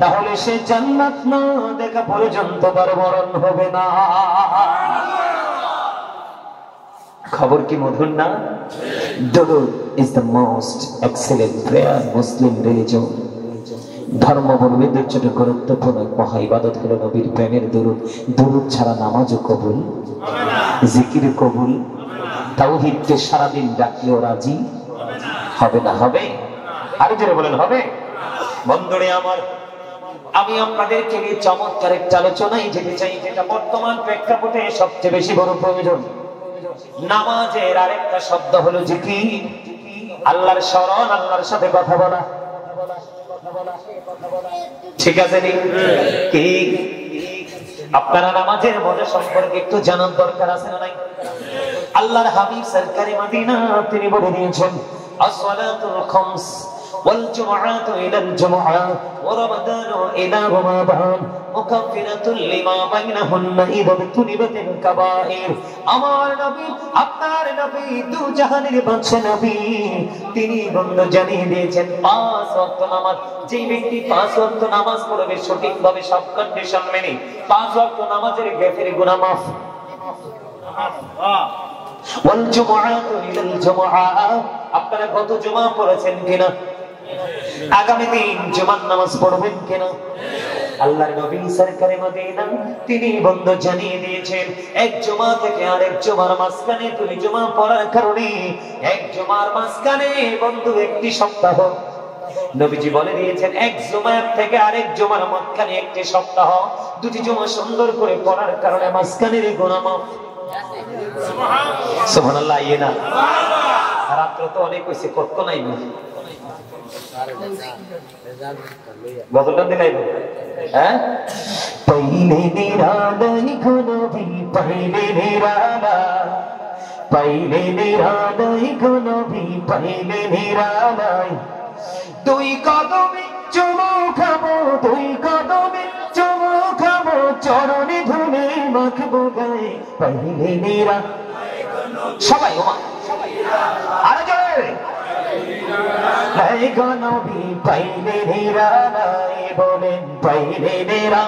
তাহলে সে জান্নাত না দেখা পর্যন্ত তার মরণ হবে না। খবর কি মধুর না? দরুদ is the most excellent prayer Muslim religion. ধর্মাবলম্বীদের জন্য গুরুত্বপূর্ণ মহা ইবাদত হলো নবীর প্রেমের দরুদ। দরুদ ছাড়া নামাজও কবুল হবে না, জিকির কবুল, তাওহীদকে সারাদিন ডাকলেও রাজি হবে না। হবে? আরে জোরে বলেন হবে? বন্ধুরে আমার আমি আপনাদেরকে নিয়ে চমৎকার একটা আলোচনায় যেতে চাই, যেটা বর্তমান প্রেক্ষাপটে সবচেয়ে বেশি বড় প্রয়োজন। নামাজের আরেকটা শব্দ হলো জিকির, আল্লাহর স্মরণ, আল্লাহর সাথে কথা বলা। ঠিক আছে নি? কি আপনারা নামাজের মজা সম্পর্কে একটু জানার দরকার আছে না নাই? আল্লাহর হাবিব সরকারে মদিনা তিনি বলে দিয়েছেন, আসসালাতুল খামস والجمعات إلى الجمعة ورمضان إلى رمضان مكفرة لما بينهن إذا اجتنبت الكبائر। আমার নবী, আপনার নবী, দু জাহানের বাদশা নবী, তিনি বন্ধ জানিয়ে দিয়েছেন 5 ওয়াক্ত নামাজ, যে ব্যক্তি 5 ওয়াক্ত নামাজ পড়বে সঠিকভাবে সব কন্ডিশন মেনে, 5 ওয়াক্ত নামাজের গ্যাপের গুনাহ মাফ। والجمعات إلى الجمعة, আপনারা গত জুমা পড়েছেন কিনা? আগামী দিন জুমার নামাজ পড়বেন কিনা? আল্লাহর নবী সরকারে মদিনা তিনি বন্ধ জানিয়ে দিয়েছেন, এক জুমা থেকে আরেক জুমার মাঝখানে তুমি জুমা পড়ার কারণে এক জুমার মাঝখানে বন্ধু একটি সপ্তাহ, নবীজি বলে দিয়েছেন এক জুমা থেকে আরেক জুমার মাঝখানে একটি সপ্তাহ, দুটি জুমা সুন্দর করে পড়ার কারণে মাঝখানের গুনাহ মাফ। সুবহানাল্লাহ। ইয়েনা রাত্র তো অনেক হইছে, কত নাই গজলটা দিলাই হ্যাঁ। পাইলে নিরালাই নবী, পাইলে নিরালাই, পাইলে নিরালাই নবী, পাইলে নিরালাই, দুই কদমে চুমু খাবো, দুই কদমে চুমু খাবো, চরণে ধুলে মাখবো গায়ে, পাইলে নিরা। সবাই ওমা আরে জোরে, নবী পাইলে নিরালাই, বলেন পাইলে নিরা,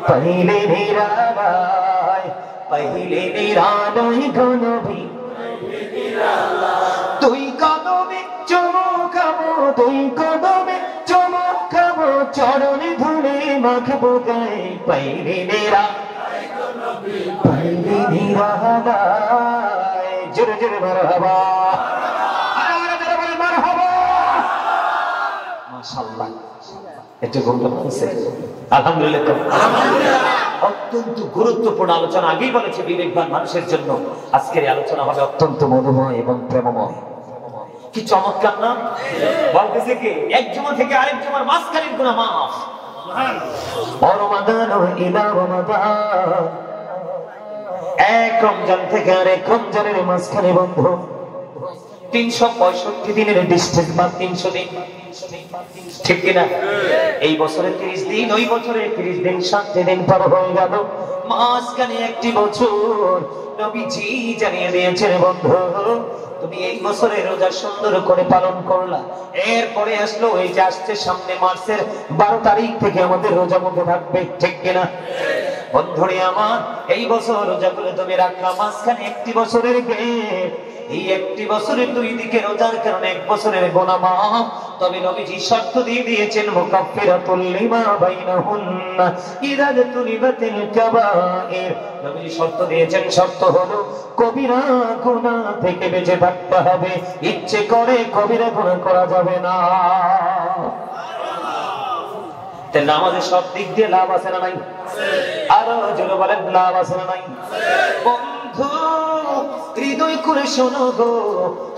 পাইলে নিরালাই, পাইলে নিরালাই নবী, দুই কদমে চুমু খাবো, দুই কদমে চুমু খাবো, চরণে ধুলে মাখবো গায়ে, পাইলে নিরা, পাইলে নিরালাই। জোরে জোরে মারহাবা, মাশাআল্লাহ। এটা আলহামদুলিল্লাহ। অত্যন্ত গুরুত্বপূর্ণ আলোচনা, আগেই বলেছে বিবেকবান মানুষের জন্য আজকের এই আলোচনা হবে অত্যন্ত মধুময় এবং প্রেমময়। কি চমৎকার না? বলতেছে কি এক জুমা থেকে আরেক জুমার মাঝখানের গুনাহ মাফ। রমাদান ইলা রমাদান, এক রমজান থেকে আরেক রমজানের মাঝখানে বন্ধু 365 দিনের ডিস্টেন্স বা 300 দিন, ঠিক কিনা? এই বছরে 30 দিন, ওই বছরে 30 দিন, 60 দিন পার হয়ে গেল, মাঝখানে একটি বছর। নবীজি জানিয়ে দিয়েছেন বন্ধু তুমি এই বছরে রোজা সুন্দর করে পালন করলা, এরপরে আসলো এই যে আসছে সামনে মার্চের 12 তারিখ থেকে আমাদের রোজা মধ্যে থাকবে, ঠিক কিনা? বন্ধুরে আমার, এই বছর রোজা করে তুমি রাখলা, মাঝখানে একটি বছরের গ্যাপ, এই একটি বছরের দুই দিকে রোজার কারণে এক বছরের গুনাহ মাফ। তবে নবীজি শর্ত দিয়ে দিয়েছেন, মুকাফফিরাতুল লিমা বাইনাহুন্না ইযা তুনিবাতিল কাবাইর। নবীজি শর্ত দিয়েছেন, শর্ত হলো কবিরা গুনাহ থেকে বেঁচে থাকতে হবে, ইচ্ছে করে কবিরা গুনাহ করা যাবে না। তাহলে আমাদের সব দিক দিয়ে লাভ আছে না নাই? আরো জোরে বলেন, লাভ আছে না নাই? বন্ধু হৃদয় করে শোনো গো,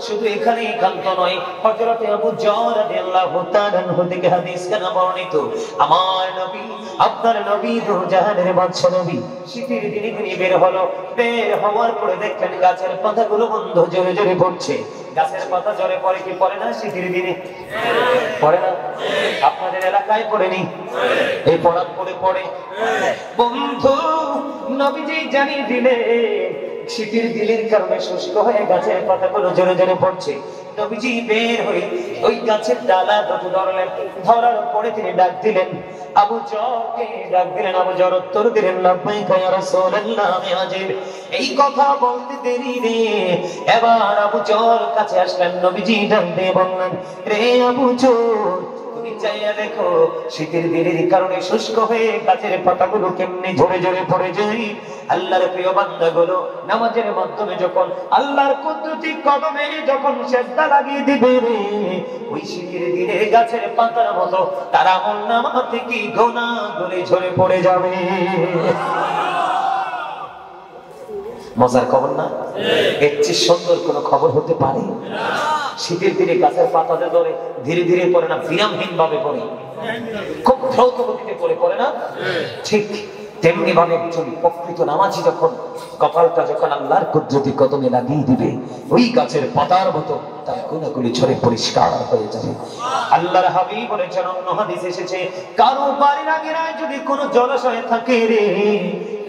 শুধু এখানে একান্ত নয়, হযরত আবু যর রাদিয়াল্লাহু তাআলা থেকে হাদিস কানা বর্ণিত, আমার নবী, আপনার নবী, দু জাহানের বাদশা নবী শীতের দিনে তিনি বের হলো, বের হওয়ার পরে দেখলেন গাছের পাতাগুলো বন্ধ জোরে জোরে পড়ছে। গাছের পাতা জোরে পড়ে কি পড়ে না? শীতের দিনে পড়ে না? আপনাদের এলাকায় পড়েনি? এই পড়ার পরে পড়ে। বন্ধু নবীজি জানিয়ে দিলে শীতের দিনের কারণে শুষ্ক হয়ে গাছের পাতাগুলো জোরে জোরে পড়ছে। নবীজি বের হয়ে ওই গাছের ডালা দুটো ধরলেন, ধরার পরে তিনি ডাক দিলেন, আবু যরকে ডাক দিলেন। আবু যর উত্তর দিলেন, লাব্বাইকা ইয়া রাসূলুল্লাহ, আমি হাজির। এই কথা বলতে দেরি রে, এবার আবু যর কাছে আসলেন, নবীজি ডাক দিয়ে বললেন, রে আবু যর, তুমি চাইয়া দেখো শীতের দিনের কারণে শুষ্ক হয়ে গাছের পাতাগুলো কেমনে ঝরে ঝরে পড়ে যায়। আল্লাহর প্রিয় বান্দাগুলো নামাজের মাধ্যমে যখন আল্লাহর কুদরতি কদমে যখন সিজদা লাগিয়ে দিবে রে, ওই শীতের দিনে গাছের পাতার মতো তার আমলনামা থেকে গুনাহগুলো ঝরে পড়ে যাবে। মজার খবর না? এর চেয়ে সুন্দর কোন খবর হতে পারে? শীতের দিনে গাছের পাতাতে ধরে ধীরে ধীরে পড়ে না, বিরামহীন ভাবে পড়ে, খুব দ্রুত গতিতে পড়ে না? ঠিক তেমনি ভাবে একজন প্রকৃত নামাজি যখন কপালটা যখন আল্লাহর কুদরতি কদমে লাগিয়ে দিবে, ওই গাছের পাতার মতো তার গুনাহগুলি ঝরে পরিষ্কার হয়ে যাবে। আল্লাহর হাবিব বলেছেন, অন্য হাদিসে এসেছে, কারো বাড়ির আগেরায় যদি কোনো জলাশয় থাকে রে,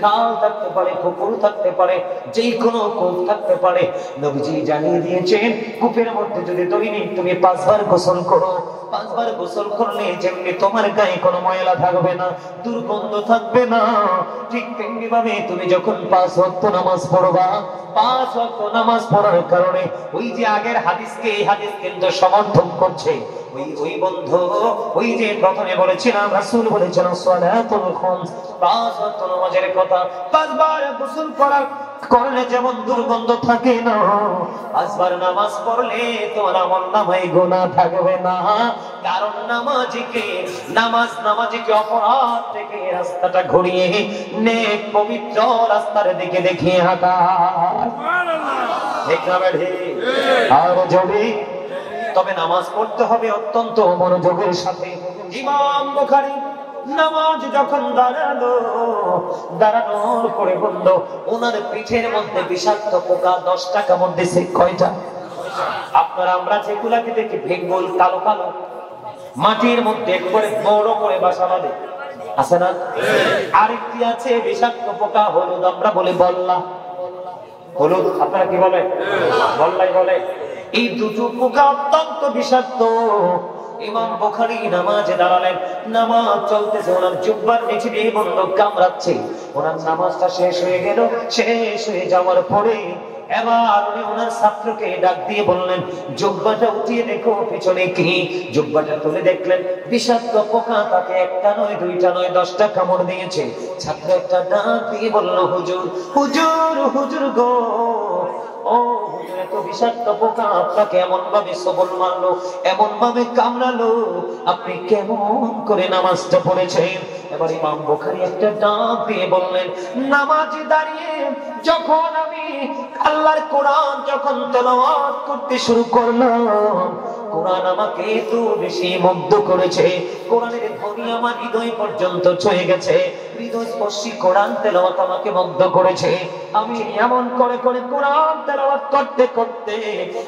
খাল থাকতে পারে, পুকুর থাকতে পারে, যে কোনো কূপ থাকতে পারে, নবীজি জানিয়ে দিয়েছেন কূপের মধ্যে যদি দৈনিক তুমি 5 বার গোসল করো, 5 বার গোসল করলে যেমনি তোমার গায়ে কোনো ময়লা থাকবে না, দুর্গন্ধ থাকবে না, ঠিক তেমনি ভাবে তুমি যখন 5 ওয়াক্ত নামাজ পড়বা, 5 ওয়াক্ত নামাজ পড়ার কারণে ওই যে আগের হাদিসকে এই হাদিস কিন্তু সমর্থন করছে। ওই বন্ধু, ওই যে প্রথমে বলেছিলাম রাসূল বলেছেন সালাতুল খামস, 5 ওয়াক্ত নামাজের কথা, 5 বার গোসল করার করলে যেমন দুর্গন্ধ থাকে না, 5 বার নামাজ পড়লে তোমার আমলনামায় গুনাহ থাকবে না। কারণ নামাজিকে অপরাধ থেকে রাস্তাটা ঘুরিয়ে নেক পবিত্র রাস্তার দিকে দেখিয়ে হাঁটা। ঠিক না বেঠি? আর যদি তবে নামাজ পড়তে হবে অত্যন্ত মনোযোগের সাথে। ইমাম বুখারী নামাজ যখন দাঁড়ানোর পরে বলল, ওনার পিঠের মধ্যে বিষাক্ত পোকা 10টা কামড় দিয়েছে। কয়টা? আপনারা আমরা যেগুলাকে দেখি ভেঙ্গল কালো কালো মাটির মধ্যে একবারে বড় করে বাসা বাঁধে, আছে না? আরেকটি আছে বিষাক্ত পোকা হলুদ, আমরা বলি বল্লা। হলুদ আপনারা কি বলে? বল্লাই বলে। এই দুটো পোকা অত্যন্ত বিষাক্ত। ইমাম বুখারী নামাজে দাঁড়ালেন, নামাজ চলতেছে, ওনার জুব্বার নিচে দিয়ে বন্দুক কামড়াচ্ছে। ওনার নামাজটা শেষ হয়ে গেল, শেষ হয়ে যাওয়ার পরে এবার উনি ওনার ছাত্রকে ডাক দিয়ে বললেন, জুব্বাটা উঠিয়ে দেখো পিছনে কি। জুব্বাটা তুলে দেখলেন বিষাক্ত পোকা তাকে 1টা নয় 2টা নয় 10টা কামড় দিয়েছে। ছাত্র একটা ডাক দিয়ে বলল, হুজুর হুজুর হুজুর গো, ও হুজুর, এত বিষাক্ত পোকা আপনাকে এমন ভাবে সবল মারলো, এমন ভাবে কামড়ালো, আপনি কেমন করে নামাজটা পড়েছেন? এবার ইমাম বুখারী একটা ডাক দিয়ে বললেন, নামাজে দাঁড়িয়ে যখন আমি আল্লাহর কোরআন যখন তেলাওয়াত করতে শুরু করলাম, কোরআন আমাকে এত বেশি মুগ্ধ করেছে, কোরআনের ধ্বনি আমার হৃদয় পর্যন্ত ছুঁয়ে গেছে, হৃদয়স্পর্শী কোরআন তেলাওয়াত আমাকে মুগ্ধ করেছে। আমি এমন করে করে কোরআন তেলাওয়াত করতে করতে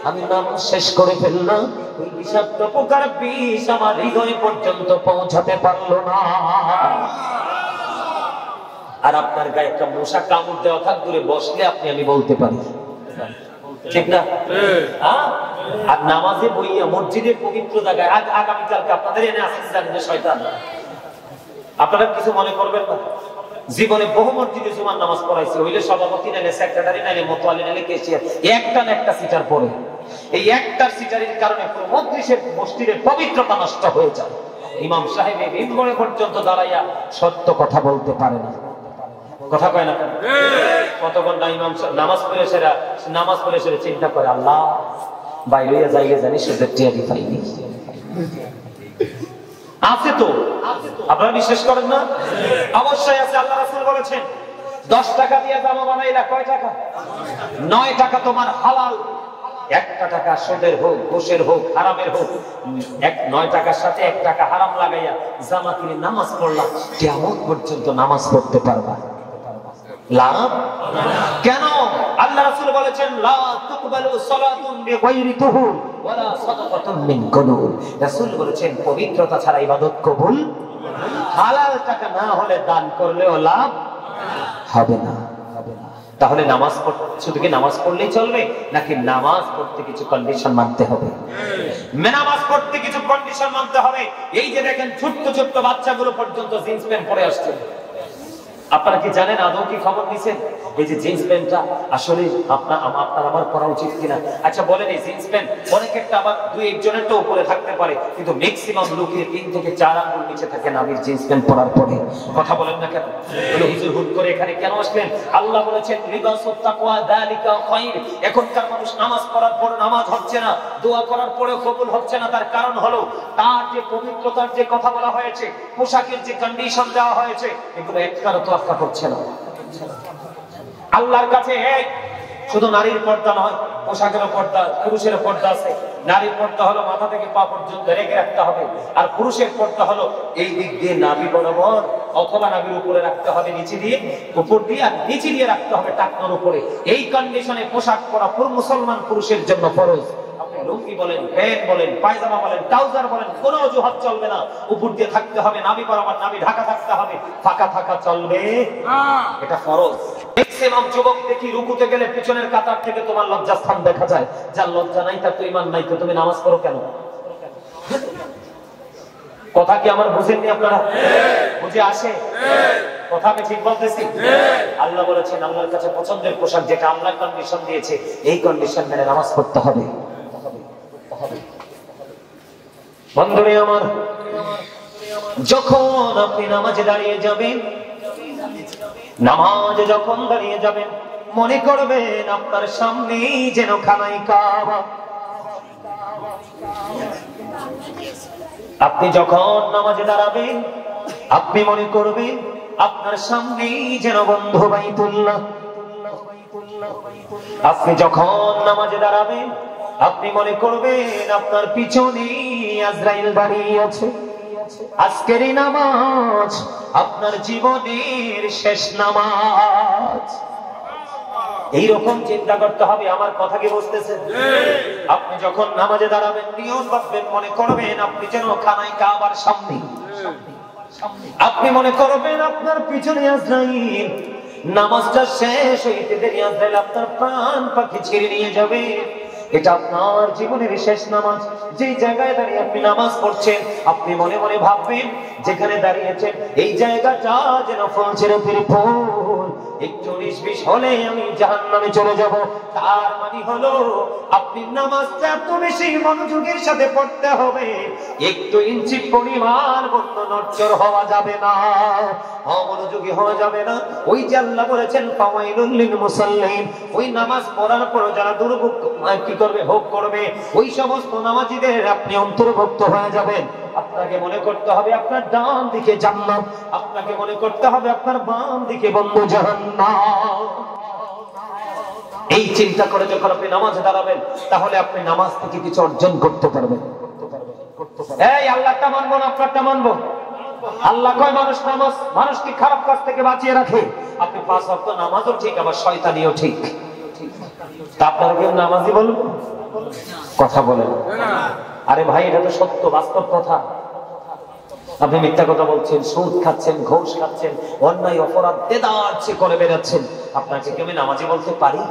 আমি নামাজ শেষ করে ফেললাম, ওই বিষাক্ত পোকার বিষ আমার হৃদয় পর্যন্ত পৌঁছাতে পারলো না। আর আপনার গায়ে একটা মশা কামড় দেওয়া থাক, দূরে বসলে আপনি আমি বলতে পারি, ঠিক না? আর নামাজে বইয়া মসজিদের পবিত্র জায়গায়, আগামীকালকে আপনাদের এনে আসতে জানেন যে শয়তান, আপনারা কিছু মনে করবেন না, জীবনে বহু মসজিদে জুমার নামাজ পড়াইছে, হইলে সভাপতি নাইলে সেক্রেটারি নাইলে মোতোয়ালি নাইলে কেশিয়ার, একটা না একটা সিটার পড়ে, এই একটা সিটারের কারণে পুরো মসজিদের পবিত্রতা নষ্ট হয়ে যায়। ইমাম সাহেব মিম্বরে পর্যন্ত দাঁড়াইয়া সত্য কথা বলতে পারে না, কথা কয় না কেন? কতক্ষণ না ইমাম নামাজ পড়ে সেরা চিন্তা করে, আল্লাহ বাইরে যাইলে জানি সুদের টিয়ারি পাইনি। আছে তো, আপনারা বিশ্বাস করেন না? অবশ্যই আছে। আল্লাহ রাসূল বলেছেন, 10 টাকা দিয়ে জামা বানাইলা, কয় টাকা? 9 টাকা তোমার হালাল, 1 টাকা সুদের হোক, ঘুষের হোক, হারামের হোক, 9 টাকার সাথে 1 টাকা হারাম লাগাইয়া জামা কিনে নামাজ পড়লা, কিয়ামত পর্যন্ত নামাজ পড়তে পারবা, লাভ কেন? আল্লাহ রাসূল বলেছেন, লা তুকবালু সালাতুন বিগাইরি তুহুর ওয়ালা সাদাকাতুন মিন কুলুব। রাসূল বলেছেন, পবিত্রতা ছাড়া ইবাদত কবুল, হালাল টাকা না হলে দান করলেও লাভ হবে না। তাহলে নামাজ শুধু কি নামাজ পড়লেই চলবে, নাকি নামাজ পড়তে কিছু কন্ডিশন মানতে হবে? নামাজ পড়তে কিছু কন্ডিশন মানতে হবে। এই যে দেখেন ছোট্ট ছোট্ট বাচ্চাগুলো পর্যন্ত জিন্স প্যান্ট পরে আসছে, আপনারা কি জানেন, আদৌ কি খবর নিছেন এই যে জিন্স প্যান্টটা আসলে আপনার আমার পরা উচিত কিনা? আচ্ছা বলেন, এই জিন্স প্যান্ট অনেকেরটা আবার দুই একজনের তো উপরে থাকতে পারে, কিন্তু ম্যাক্সিমাম লোকের 3 থেকে 4 আঙ্গুল নিচে থাকে নাবির জিন্স প্যান্ট পরার পরে। কথা বলেন না কেন? বলে হুজুর হুট করে এখানে কেন আসলেন? আল্লাহ বলেছেন লিবাসুত তাকওয়া যালিকা খায়র। এখনকার মানুষ নামাজ পড়ার পর নামাজ হচ্ছে না, দোয়া করার পরেও কবুল হচ্ছে না। তার কারণ হলো তার যে পবিত্রতার যে কথা বলা হয়েছে, পোশাকের যে কন্ডিশন দেওয়া হয়েছে, এগুলো একবারও তোয়াক্কা করছে না। আল্লাহর কাছে এক শুধু নারীর পর্দা নয়, পোশাকেরও পর্দা, পুরুষেরও পর্দা আছে। নারীর পর্দা হলো মাথা থেকে পা পর্যন্ত রেখে রাখতে হবে, আর পুরুষের পর্দা হলো এই দিক দিয়ে নাভি বরাবর অথবা নাভির উপরে রাখতে হবে, নিচে দিয়ে উপর দিয়ে, আর নিচে দিয়ে রাখতে হবে টাকনোর উপরে। এই কন্ডিশনে পোশাক পরা মুসলমান পুরুষের জন্য ফরজ। লুঙ্গি বলেন, প্যান্ট বলেন, পায়জামা বলেন, ট্রাউজার বলেন, কোনো অজুহাত চলবে না। উপর দিয়ে থাকতে হবে, নাভি বরাবর নাভি ঢাকা থাকতে হবে, ফাঁকা থাকা চলবে না, এটা ফরজ। ম্যাক্সিমাম যুবক দেখি রুকুতে গেলে পিছনের কাতার থেকে তোমার লজ্জাস্থান দেখা যায়। যার লজ্জা নাই তার তো ঈমান নাই, তো তুমি নামাজ পড়ো কেন? কথা কি আমার বুঝেননি আপনারা? বুঝে আসে কথা আমি ঠিক বলতেছি? আল্লাহ বলেছেন আল্লাহর কাছে পছন্দের পোশাক যেটা আল্লাহ কন্ডিশন দিয়েছে, এই কন্ডিশন মেনে নামাজ পড়তে হবে। বন্ধুরে আমার, যখন আপনি নামাজে দাঁড়িয়ে যাবেন, নামাজে যখন দাঁড়িয়ে যাবেন, মনে করবেন আপনার সামনেই যেন খানায় কাবা। আপনি যখন নামাজে দাঁড়াবেন, আপনি মনে করবেন আপনার সামনেই যেন বন্ধু বাইতুল্লাহ। আপনি যখন নামাজে দাঁড়াবেন, আপনি মনে করবেন আপনার পিছনে আজরাইল দাঁড়িয়ে আছে। আজকের এই নামাজ আপনার জীবনের শেষ নামাজ। এইরকম চিন্তা করতে হবে। আমার কথা কি বুঝতেছেন? আপনি যখন নামাজে দাঁড়াবেন, নিয়ম বাঁধবেন, মনে করবেন আপনি যেন খানায় কাবার সামনে। আপনি মনে করবেন আপনার পিছনে আজরাইল। নামাজটা শেষ হইতে দেরি আজরাইল আপনার প্রাণ পাখি ছেড়ে নিয়ে যাবে। এটা আপনার জীবনের শেষ নামাজ। যে জায়গায় দাঁড়িয়ে আপনি নামাজ পড়ছেন, আপনি মনে মনে ভাববেন যেখানে দাঁড়িয়েছেন এই জায়গাটা যেন ফুল ছেড়ে ফিরে ফুল, একটু 19-20 হলে আমি জাহান্নামে চলে যাব। তার মানে হলো আপনি নামাজটা এত বেশি মনোযোগের সাথে পড়তে হবে, একটু ইঞ্চি পরিমাণ বন্ধ নড়চড় হওয়া যাবে না, অমনোযোগী হওয়া যাবে না। ওই যে আল্লাহ বলেছেন ফাওয়াইলুল লিল মুসাল্লিন, ওই নামাজ পড়ার পর যারা দুর্ভোগ কি করবে, ভোগ করবে, ওই সমস্ত নামাজীদের আপনি অন্তর্ভুক্ত হয়ে যাবেন। আপনাকে মনে করতে হবে আপনার ডান দিকে জান্নাত, আপনাকে মনে করতে হবে আপনার বাম দিকে বন্ধু জাহান্নাম। এই চিন্তা করে যখন আপনি নামাজে দাঁড়াবেন, তাহলে আপনি নামাজ থেকে কিছু অর্জন করতে পারবেন। এই আল্লাহটা মানবো না আপনারটা মানবো? আল্লাহ কয় মানুষকে খারাপ কাজ থেকে বাঁচিয়ে রাখে। আপনি 5 ওয়াক্ত নামাজও ঠিক, আবার শয়তানিও ঠিক। তা আপনারা কেউ নামাজি বলুন, কথা বলেন। আরে ভাই, এটা তো সত্য বাস্তব কথা। আপনি মিথ্যা কথা বলছেন, সুদ খাচ্ছেন, ঘুষ খাচ্ছেন, অন্যায় অপরাধ দেদারছে করে বেড়াচ্ছেন, আপনাকে কি আমি নামাজি বলতে পারি?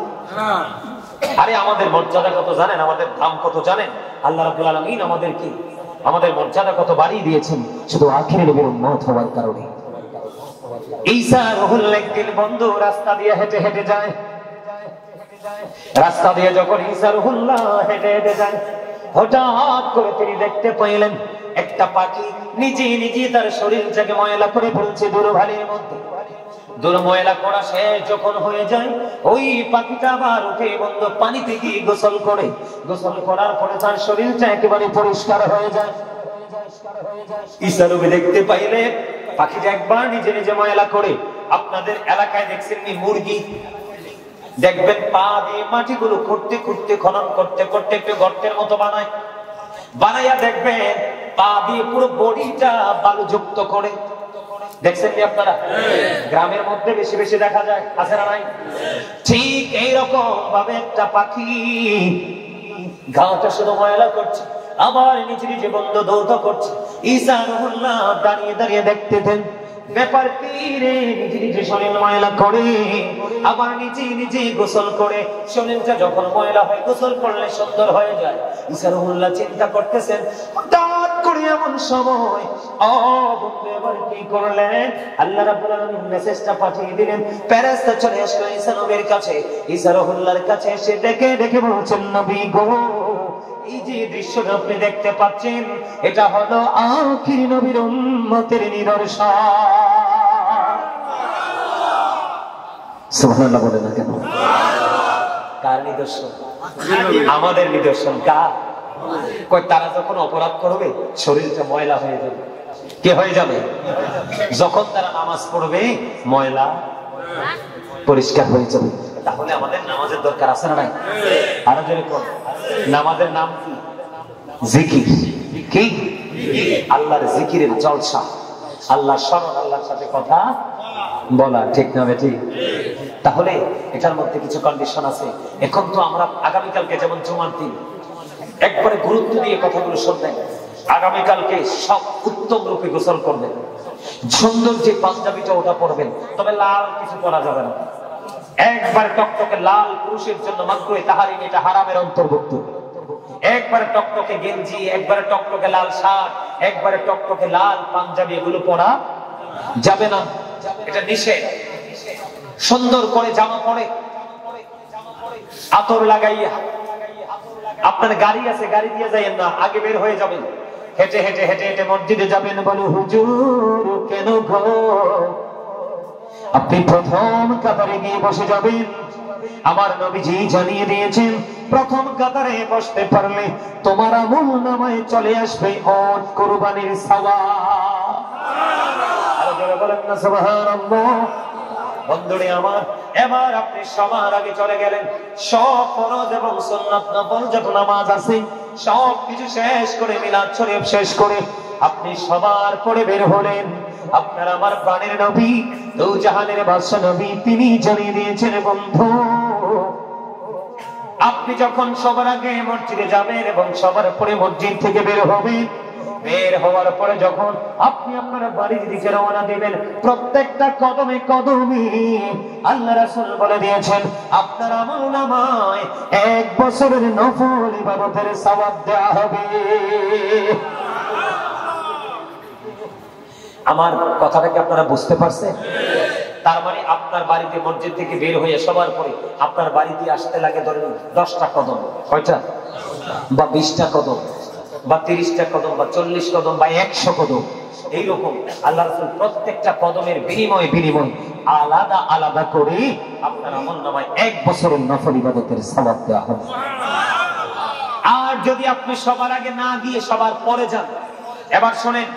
আরে আমাদের মর্যাদা কত জানেন? আমাদের দাম কত জানেন? আল্লাহ রাব্বুল আলামিন আমাদের মর্যাদা কত বাড়িয়ে দিয়েছেন, শুধু আখিরি নবীর উম্মত হওয়ার কারণে। ঈসা রুহুল একদিন বন্ধু রাস্তা দিয়ে হেঁটে হেঁটে যায়। রাস্তা দিয়ে যখন ঈসা রুহুল্লাহ হেঁটে হেঁটে যায়, হঠাৎ করে তিনি দেখতে পাইলেন একটা পাখি নিজে নিজে তার শরীরটাকে ময়লা করে ফেলছে দুর্ভালির মধ্যে। দুর্ময়লা করা শেষ যখন হয়ে যায়, ওই পাখিটা আবার উঠে বন্ধু পানিতে গিয়ে গোসল করে। গোসল করার পরে তার শরীরটা একেবারে পরিষ্কার হয়ে যায়। ঈসা নবী দেখতে পাইলে পাখিটা একবার নিজে নিজে ময়লা করে। আপনাদের এলাকায় দেখছেন মুরগি, দেখবেন পা দিয়ে মাটিগুলো খুঁড়তে খুঁড়তে, খনন করতে করতে একটু গর্তের মতো বানাইয়া দেখবেন পা দিয়ে পুরো বডিটা বালুযুক্ত করে। দেখছেন কি আপনারা? গ্রামের মধ্যে বেশি বেশি দেখা যায়, আছে না নাই? ঠিক এইরকম ভাবে একটা পাখি গাঁটা শুধু ময়লা করছে, আবার নিজে নিজে বন্ধ দৌড় করছে। ঈসা রুহুল্লাহ দাঁড়িয়ে দাঁড়িয়ে দেখতেছেন ব্যাপার কি রে, নিজে নিজে শরীর ময়লা করে, আবার নিজে নিজে গোসল করে। শরীরটা যখন ময়লা হয়, গোসল করলে সুন্দর হয়ে যায়। ঈসা রুহুল্লাহ চিন্তা করতেছেন, হঠাৎ করে পড়ে এমন সময় বন্ধু এবার কি করলেন? আল্লাহ রাব্বুল আলামিন মেসেজটা পাঠিয়ে দিলেন, ফেরেশতা চলে আসলো ঈসা নবীর কাছে। ঈসা রাহুল্লাহর কাছে এসে ডেকে বলছেন, নবী গো, এই যে দৃশ্যটা আপনি দেখতে পাচ্ছেন, এটা হলো আখির নবীর উম্মতের নিদর্শন। সুবহানাল্লাহ বলে না কেন? কার নিদর্শন? আমাদের নিদর্শন। কার? কই তারা যখন অপরাধ করবে শরীরটা ময়লা হয়ে যাবে। কে হয়ে যাবে? যখন তারা নামাজ পড়বে ময়লা পরিষ্কার হয়ে যাবে। তাহলে আমাদের নামাজের দরকার আছে না নাই? আরো জোরে কোন নামাজের নাম কি? জিকির। কি? আল্লাহর জিকিরের জলসা, আল্লাহর স্মরণ, আল্লাহর সাথে কথা বলা। ঠিক না বেঠিক? তাহলে এটার মধ্যে কিছু কন্ডিশন আছে। এখন তো আমরা আগামীকালকে যেমন জুমার দিন একবারে গুরুত্ব দিয়ে কথাগুলো শুনবেন। আগামীকালকে সব উত্তম রূপে গোসল করবেন, সুন্দর যে পাঞ্জাবিটা ওটা পরবেন, তবে লাল কিছু পরা যাবে না। একবারে টকটকে লাল পুরুষের জন্য মাকরুহে তাহরিম, এটা হারামের অন্তর্ভুক্ত। একবারে টকটকে গেঞ্জি, একবারে টকটকে লাল শার্ট, একবারে টকটকে লাল পাঞ্জাবি এগুলো পরা যাবে না, এটা নিষেধ। সুন্দর করে জামা পরে, আতর লাগাইয়া, আপনার গাড়ি আছে গাড়ি দিয়ে যাইয়েন না, আগে বের হয়ে যাবেন, হেঁটে হেঁটে হেঁটে হেঁটে মসজিদে যাবেন। বলে হুজুর কেন গো? আপনি প্রথম কাতারে গিয়ে বসে যাবেন। আমার নবীজি জানিয়ে দিয়েছেন, প্রথম কাতারে বসতে পারলে তোমার আমলনামায় চলে আসবে ওট কুরবানির সওয়াব। আরো জোরে বলেন না সুবহানাল্লাহ। বন্ধুরে আমার, এবার আপনি সবার আগে চলে গেলেন। সব ফরজ এবং সুন্নাত নফল যত নামাজ আছে সব কিছু শেষ করে, মিলাদ শরীফ শেষ করে আপনি সবার পরে বের হলেন। আপনার আমার প্রাণের নবী, দু জাহানের বাদশা নবী, তিনি জানিয়ে দিয়েছেন, বন্ধু আপনি যখন সবার আগে মসজিদে যাবেন এবং সবার পরে মসজিদ থেকে বের হবেন, বের হওয়ার পরে যখন আপনি আপনার বাড়ির দিকে রওনা দিবেন, প্রত্যেকটা কদমে কদমে আল্লাহ রাসূল বলে দিয়েছেন, আপনার আমলনামায় 1 বছরের নফল ইবাদতের সওয়াব দেওয়া হবে। আমার কথাটা কি আপনারা বুঝতে পারছেন? তার মানে আপনার বাড়িতে মসজিদ থেকে বের হয়ে সবার পরে আপনার বাড়িতে আসতে লাগে ধরেন 10টা কদম। কয়টা? বা 20টা কদম বা 30টা কদম বা 40 কদম বা 100 কদম। এইরকম আল্লাহ রাসূল প্রত্যেকটা কদমের বিনিময় আলাদা আলাদা করে আপনার আমলনামায় 1 বছরের নফল ইবাদতের সওয়াব দেওয়া হবে। আর যদি আপনি সবার আগে না গিয়ে সবার পরে যান, এবার শুনেন,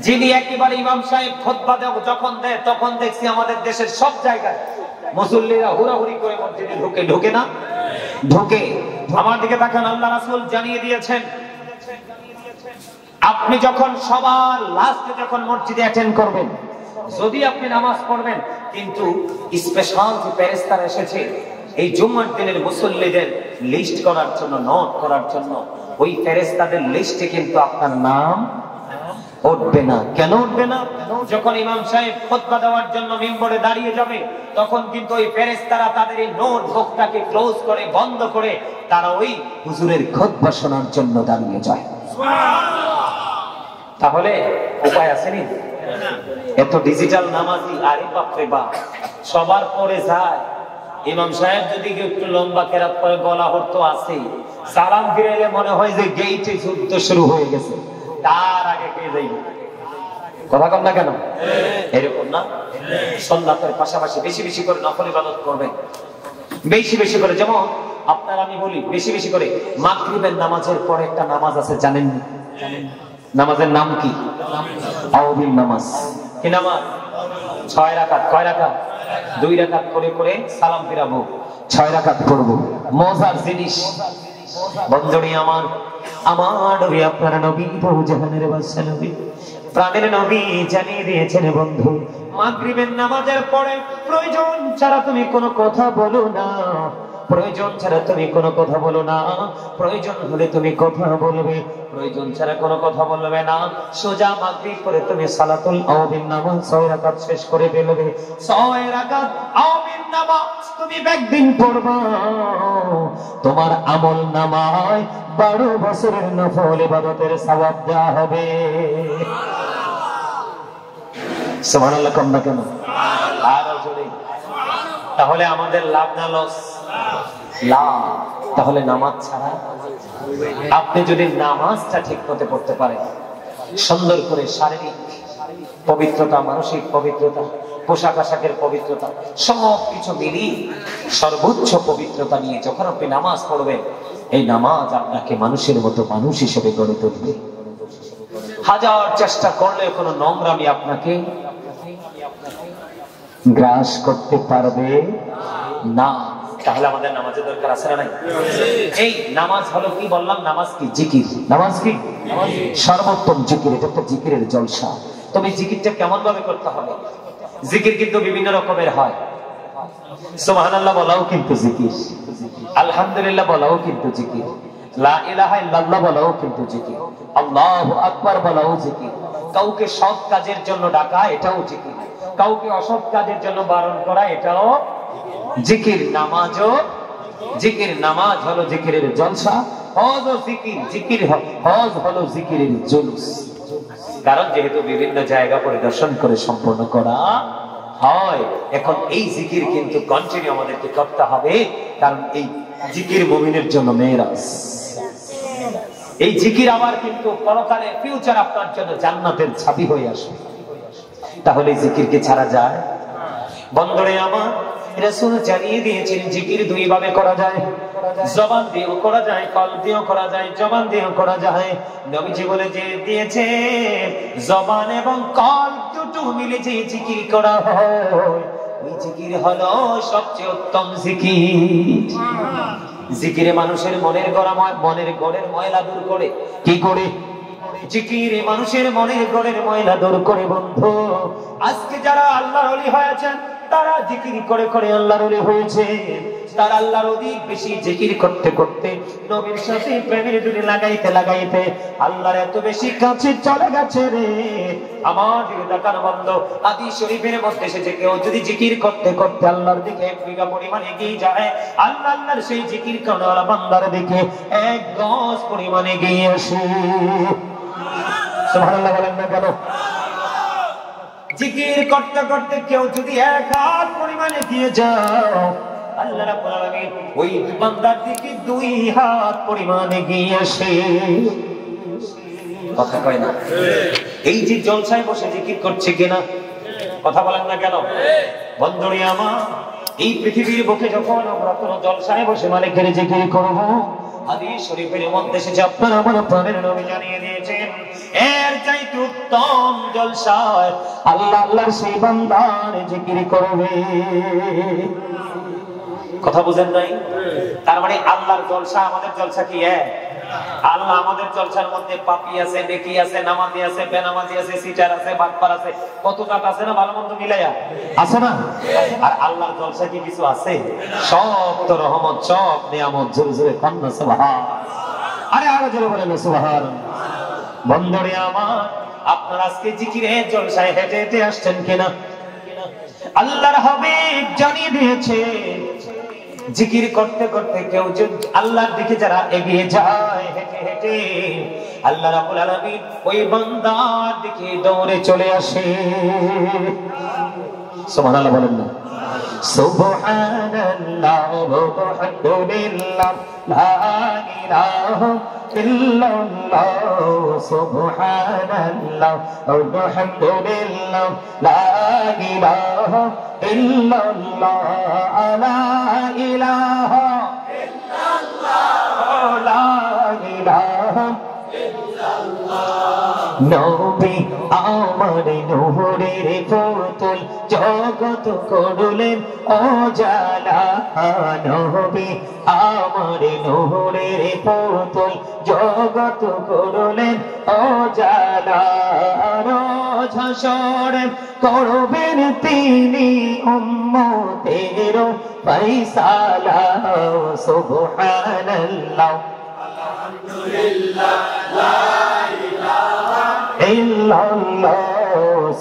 যিনি একেবারে ইমাম সাহেব খুতবা যখন দেয় তখন দেখছি আমাদের দেশের সব জায়গায় মুসল্লিরা হুড়াহুড়ি করে মসজিদে ঢোকে না? ঢোকে। আমার দিকে তাকান, আল্লাহ রাসূল জানিয়ে দিয়েছেন, আপনি যখন সবার লাস্টে যখন মসজিদে অ্যাটেন্ড করবেন, যদি আপনি নামাজ পড়বেন, কিন্তু স্পেশাল যে ফেরেশতারা এসেছে এই জুমার দিনের মুসল্লিদের লিস্ট করার জন্য, নোট করার জন্য, ওই ফেরেশতাদের লিস্টে কিন্তু আপনার নাম উঠবে না। কেন উঠবে না? যখন ইমাম সাহেব খুতবা দেওয়ার জন্য মিম্বরে দাঁড়িয়ে যাবে, তখন কিন্তু ওই ফেরেশতারা তাদের এই নোটবুকটাকে ক্লোজ করে, বন্ধ করে তারা ওই হুজুরের খুতবা শোনার জন্য দাঁড়িয়ে যায়। তাহলে উপায় আছে নি? এত ডিজিটাল নামাজি, আরে বাপ রে বাপ, সবার পরে যায়। ইমাম সাহেব যদি একটু লম্বা কেরাত করে গলা হরতো আছে, সালাম ফিরাইলে মনে হয় যে গেইটে যুদ্ধ শুরু হয়ে গেছে, তার আগে কে যাইবে? কথা কম না কেন? এরকম না? সুন্নাতের পাশাপাশি বেশি বেশি করে নফল ইবাদত করবেন, বেশি বেশি করে। যেমন আপনার আমি বলি, বেশি বেশি করে মাগরিবের নামাজের পরে একটা নামাজ আছে, জানেন? নামাজের নাম কি? আওয়াবিন নামাজ। কি নামাজ? 6 রাকাত। কয় রাকাত? 2 রাকাত করে করে সালাম ফিরাবো, 6 রাকাত করব। মজার জিনিস বন্ধুনি আমার, আমার নবী, আপনার নবী, বহু জাহানের বাদশা নবী, প্রাণের নবী জানিয়ে দিয়েছেন, বন্ধু মাগরিবের নামাজের পরে প্রয়োজন ছাড়া তুমি কোনো কথা বলো না, প্রয়োজন ছাড়া তুমি কোনো কথা বলো না, প্রয়োজন হলে তুমি কথা বলবে, প্রয়োজন ছাড়া কোনো কথা বলবে না। সোজা মাগরিব পরে তুমি সালাতুল আওয়াবিন নামাজ 6 রাকাত শেষ করে ফেলবে। 6 রাকাত আওয়াবিন নামাজ তুমি একদিন পড়বা, তোমার আমল নামায় 12 বছরের নফল ইবাদতের সওয়াব দেওয়া হবে। সুবহানাল্লাহ কম না কেন? আর জোরে। তাহলে আমাদের লাভ না লস? লাভ। তাহলে নামাজ ছাড়া আপনি যদি নামাজটা ঠিক মতো পড়তে পারেন, সুন্দর করে শারীরিক পবিত্রতা, মানসিক পবিত্রতা, পোশাক আশাকের পবিত্রতা, সব কিছু মিলিয়ে সর্বোচ্চ পবিত্রতা নিয়ে যখন আপনি নামাজ পড়বেন, এই নামাজ আপনাকে মানুষের মতো মানুষ হিসেবে গড়ে তুলবে। হাজার চেষ্টা করলে কোনো নোংরামি আপনাকে গ্রাস করতে পারবে না। তাহলে আমাদের নামাজের দরকার আছে না নাই? এই নামাজ হলো কি বললাম? নামাজ কি? জিকির। নামাজ কি? সর্বোত্তম জিকির। এটা একটা জিকিরের জলসা। তবে জিকিরটা কেমন ভাবে করতে হবে? জিকির কিন্তু বিভিন্ন রকমের হয়। সুবহানাল্লাহ বলাও কিন্তু জিকির, আলহামদুলিল্লাহ বলাও কিন্তু জিকির, লা ইলাহা ইল্লাল্লাহ বলাও কিন্তু জিকির, আল্লাহু আকবার বলাও জিকির। কাউকে সৎ কাজের জন্য ডাকা, এটাও জিকির। কাউকে অসৎ কাজের জন্য বারণ করা, এটাও জিকির। নামাজও জিকির। নামাজ হলো জিকিরের জলসা, হজ ও জিকির। জিকির হজ হলো জিকিরের জুলুস। কারণ যেহেতু বিভিন্ন জায়গা পরিদর্শন করে সম্পন্ন করা হয়, এখন এই জিকির কিন্তু কন্টিনিউ আমাদেরকে করতে হবে। কারণ এই জিকির মুমিনের জন্য মেরাজ। এই জিকির আবার কিন্তু পরকালে ফিউচার আপনার জন্য জান্নাতের চাবি হয়ে আসবে। তাহলে জিকিরকে ছাড়া যায়? বন্ধুরে আমার, রাসূল জানিয়ে দিয়েছেন জিকির দুই ভাবে করা যায়। জবান দিয়েও করা যায়, কলব দিয়েও করা যায়, জবান দিয়েও করা যায়। নবীজি বলে যে দিয়েছে, জবান এবং কলব দুটো মিলে যে জিকির করা হয়, ওই জিকির হলো সবচেয়ে উত্তম জিকির। জিকিরে মানুষের মনের গড়ের ময়লা দূর করে। কি করে? জিকিরে মানুষের মনের গড়ের ময়লা দূর করে। বন্ধু, আজকে যারা আল্লাহর ওলি হয়েছেন, তারা জিকির করে করে আল্লাহর ওলি হয়েছে। তারা আল্লাহর অধিক বেশি জিকির করতে করতে, নবীর সাথে প্রেমের ডুরি লাগাইতে লাগাইতে আল্লাহর এত বেশি কাছে চলে গেছে রে। আমার দেখার বন্ধ, হাদিস শরীফের মধ্যে এসেছে, কেউ যদি জিকির করতে করতে আল্লাহর দিকে 1 বিঘা পরিমাণ এগিয়ে যায়, আল্লাহর সেই জিকির করাওয়ালা বান্দার দিকে 1 গজ পরিমাণ এগিয়ে আসে। সুবহানাল্লাহ বলেন না কেন? জিকির করতে করতে কেউ যদি 1 হাত পরিমাণে দিয়ে যাও, আল্লাহ রাব্বুল আলামিন ওই বান্দার দিকে 2 হাত পরিমাণে এগিয়ে আসে। কথা কয় না? এই যে জলসায় বসে জিকির করছে কিনা? কথা বলেন না কেন? বন্ধুরে আমার, এই পৃথিবীর বুকে যখন আমরা কোনো জলসায় বসে মালিকের জিকির করব, হাদিস শরীফের মধ্যে এসেছে, আপনার আমার প্রাণের নবী জানিয়ে দিয়েছেন, এর চাইতে উত্তম জলসায় আল্লাহর সেই বান্দার জিকির করবে। কথা বুঝেন নাই? তার মানে আল্লাহর জলসা আমাদের জলসা কি এক? আল্লাহ আমাদের জলসার মধ্যে পাপী আছে, নেকি আছে, নামাজি আছে, বেনামাজি আছে, সিটার আছে, বাটপার আছে, কত জাত আছে না, ভালো মন্দ মিলাইয়া আছে না? আর আল্লাহর জলসা কি কিছু আছে? সব তো রহমত, সব নিয়ামত। জোরে জোরে কন্যা সুবহান। আরে আরো জোরে বলেন সুবহানাল্লাহ। বন্ধুরে আমার, আপনারা আজকে জিকিরে জলসায় হেঁটে হেঁটে আসছেন কিনা? আল্লাহর হাবিব জানিয়ে দিয়েছে, জিকির করতে করতে কেউ আল্লাহর দিকে যারা এগিয়ে যায় হেঁটে হেঁটে, আল্লাহ রাব্বুল আলামিন ওই বান্দার দিকে দৌড়ে চলে আসে। সুবহানাল্লাহ বলেন না? সুবহানাল্লাহ ওয়ালহামদুলিল্লাহ লা ইলাহা ইল্লাল্লাহ, সুবহানাল্লাহ ওয়ালহামদুলিল্লাহ লা ইলাহা ইল্লাল্লাহ, লা ইলাহা ইল্লাল্লাহ, লা ইলাহা ইল্লাল্লাহ। নবী আমার নূরের পুতুল, জগৎ করলেন উজালা। নবী আমার নূরের পুতুল, জগৎ করলেন উজালা। রোজ হাসরে করবেন তিনি উম্মতের ফয়সালা। সুবহানাল্লাহ আলহামদুলিল্লাহ লা ইলাহা ইল্লাল্লাহ,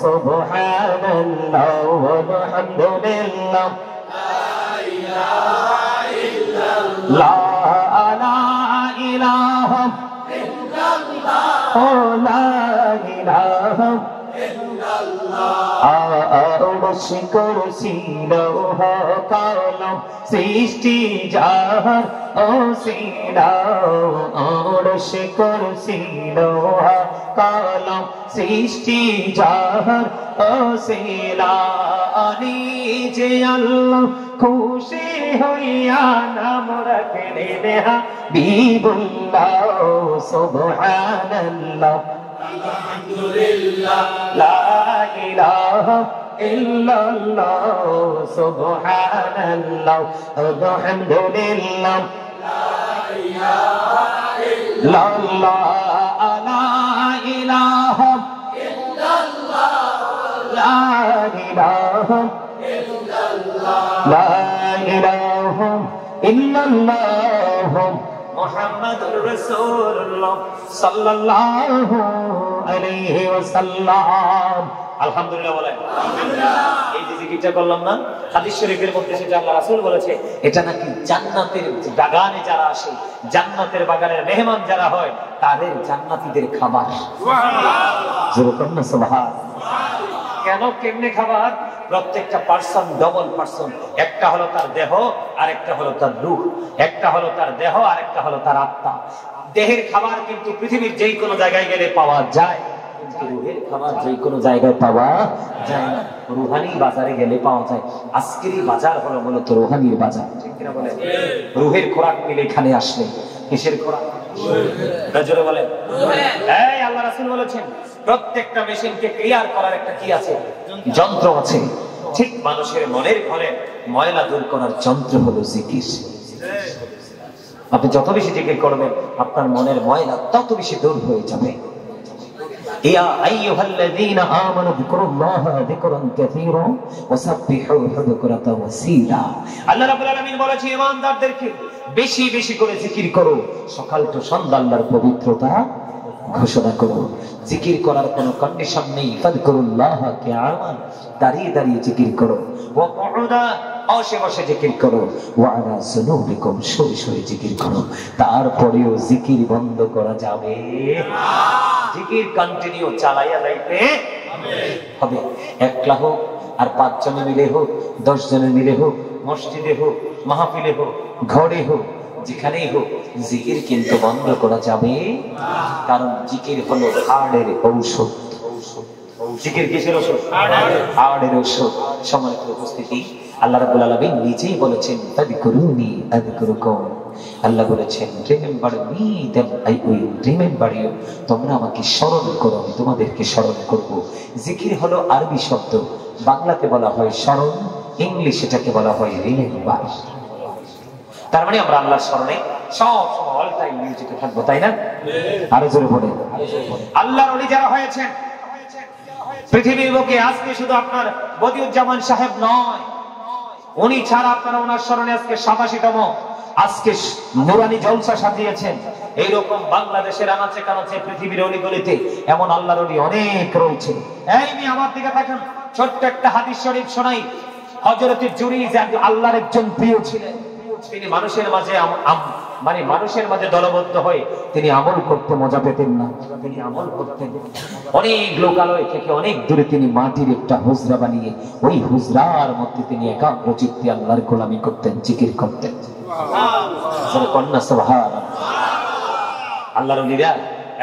সুবহানাল্লাহ ওয়ালহামদুলিল্লাহ লা ইলাহা ইল্লাল্লাহ, লা ও লা ইলাহা আরশ কুরসি লৌহ কলম সৃষ্টি যাহার অসীলা আরশ কুরসি লৌহ কলম সৃষ্টি যাহার অসীলা নিজে আল্লাহ খুশি হইয়া নাম রাখলেন হাবিবুল্লাহ সুবহানাল্লাহ আলহামদুলিল্লাহ লা ইলাহা ইল্লাল্লাহ সুবহানাল্লাহ আলহামদুলিল্লাহ লা ইলাহা ইল্লাল্লাহ লা ইলাহা ইল্লাল্লাহ লা ইলাহা ইল্লাল্লাহ লা ইলাহা ইল্লাল্লাহ মুহাম্মাদুর রাসূলুল্লাহ সাল্লাল্লাহু আলাইহি ওয়াসাল্লাম। আলহামদুলিল্লাহ বলেন আলহামদুলিল্লাহ। এই যে জিকিরটা করলাম না, হাদিস শরীফের মধ্যে সেটা আল্লাহ রাসূল বলেছে, এটা নাকি জান্নাতের বাগানে যারা আসে, জান্নাতের বাগানের মেহমান যারা হয়, তাদের জান্নাতীদের খাবার। সুবহানাল্লাহ জোরে করুন সুবহানাল্লাহ। কেন, কেমনে খাবার? প্রত্যেকটা পার্সন ডবল পার্সন, একটা হলো তার দেহ আর একটা হলো তার রূহ, একটা হলো তার দেহ আর একটা হলো তার আত্মা। দেহের খাবার কিন্তু পৃথিবীর যেই কোনো জায়গায় গেলে পাওয়া যায়, কিন্তু রুহের খাবার যেই কোনো জায়গায় পাওয়া যায় না, রুহানি বাজারে গেলে পাওয়া যায়। আজকেরই বাজার হলো মূলত রুহানির বাজার, ঠিক কিনা বলে? রুহের খোরাক মিলে এখানে আসলে কিসের খোরাক? জোরে বলেন। এই আল্লাহ রাসূল বলেছেন, প্রত্যেকটা মেশিনকে ক্লিয়ার করার একটা কি আছে? যন্ত্র আছে। ঠিক মানুষের মনের ঘরে ময়লা দূর করার যন্ত্র হলো জিকির। আপনি যত বেশি জিকির করবেন, আপনার মনের ময়লা তত বেশি দূর হয়ে যাবে। ইয়া আইয়ুহাল্লাযীনা আমানু যিকুরুল্লাহা যিকরান কাসীরা ওয়াসাব্বিহুহু বুকরাতাও ওয়াসীলা। আল্লাহ রাব্বুল আলামিন বলেছেন, ঈমানদারদেরকে বেশি বেশি করে জিকির করো, সকাল তো সন্ধ্যা আল্লাহর পবিত্রতা ঘোষণা করো। জিকির করার কোনো কন্ডিশন নেই। ফাযকুরুল্লাহা কিয়ামান, দাঁড়িয়ে দাঁড়িয়ে জিকির করো, ওয়া কুউদা, বসে বসে জিকির করো, ওয়া আলা যুনুবিকুম, শুয়ে শুয়ে জিকির করো। তারপরেও জিকির বন্ধ করা যাবে না। জিকির কন্টিনিউ চালাইয়া যাইতে হবে। একলা হোক আর 5 জনে মিলে হোক, 10 জনে মিলে হোক, মসজিদে হোক, মাহফিলে হোক, ঘরে হোক, যেখানেই হোক, জিকির কিন্তু বন্ধ করা যাবে না। কারণ জিকির হলো হাড়ের ঔষধ। জিকির কিসের ঔষধ? হাড়ের ঔষধ। সম্মানিত উপস্থিতি, আল্লাহ রাব্বুল আলামিন নিজেই বলেছেন, ফাযকুরুনি আযকুরুকুম। আল্লাহ বলেছেন, remember me then I will remember you. তোমরা আমাকে স্মরণ করো, আমি তোমাদেরকে স্মরণ করব। জিকির হলো আরবি শব্দ, বাংলাতে বলা হয় স্মরণ, ইংলিশ এটাকে বলা হয় রিমেম্বার। তার মানে আমরা আল্লাহর স্মরণে সব সময় অল টাইম নিয়োজিত থাকবো, তাই না? আরো জোরে বলে। আল্লাহর ওলি যারা হয়েছেন পৃথিবীর বুকে, আজকে শুধু আপনার বদিউজ্জামান সাহেব নয়, উনি ছাড়া আপনারা ওনার স্মরণে আজকে 87তম আজকে নুরানি জলসা সাজিয়েছেন। এইরকম বাংলাদেশের আনাচে কানাচে, পৃথিবীর অলিগলিতে এমন আল্লাহর ওলি অনেক রয়েছে। এই নিয়ে আমার দিকে তাকান, ছোট্ট একটা হাদিস শরীফ শোনাই। হযরত জুরিজ আল্লাহর একজন প্রিয় ছিলেন। তিনি মানুষের মাঝে মানুষের মাঝে দলবদ্ধ হয়ে তিনি আমল করতে মজা পেতেন না। তিনি আমল করতেন অনেক লোকালয় থেকে, অনেক দূরে তিনি মাটির একটা হুজরা বানিয়ে ওই হুজরার মধ্যে তিনি একাগ্র চিত্তে আল্লাহর গোলামি করতেন, জিকির করতেন। আল্লাহর ওলিরা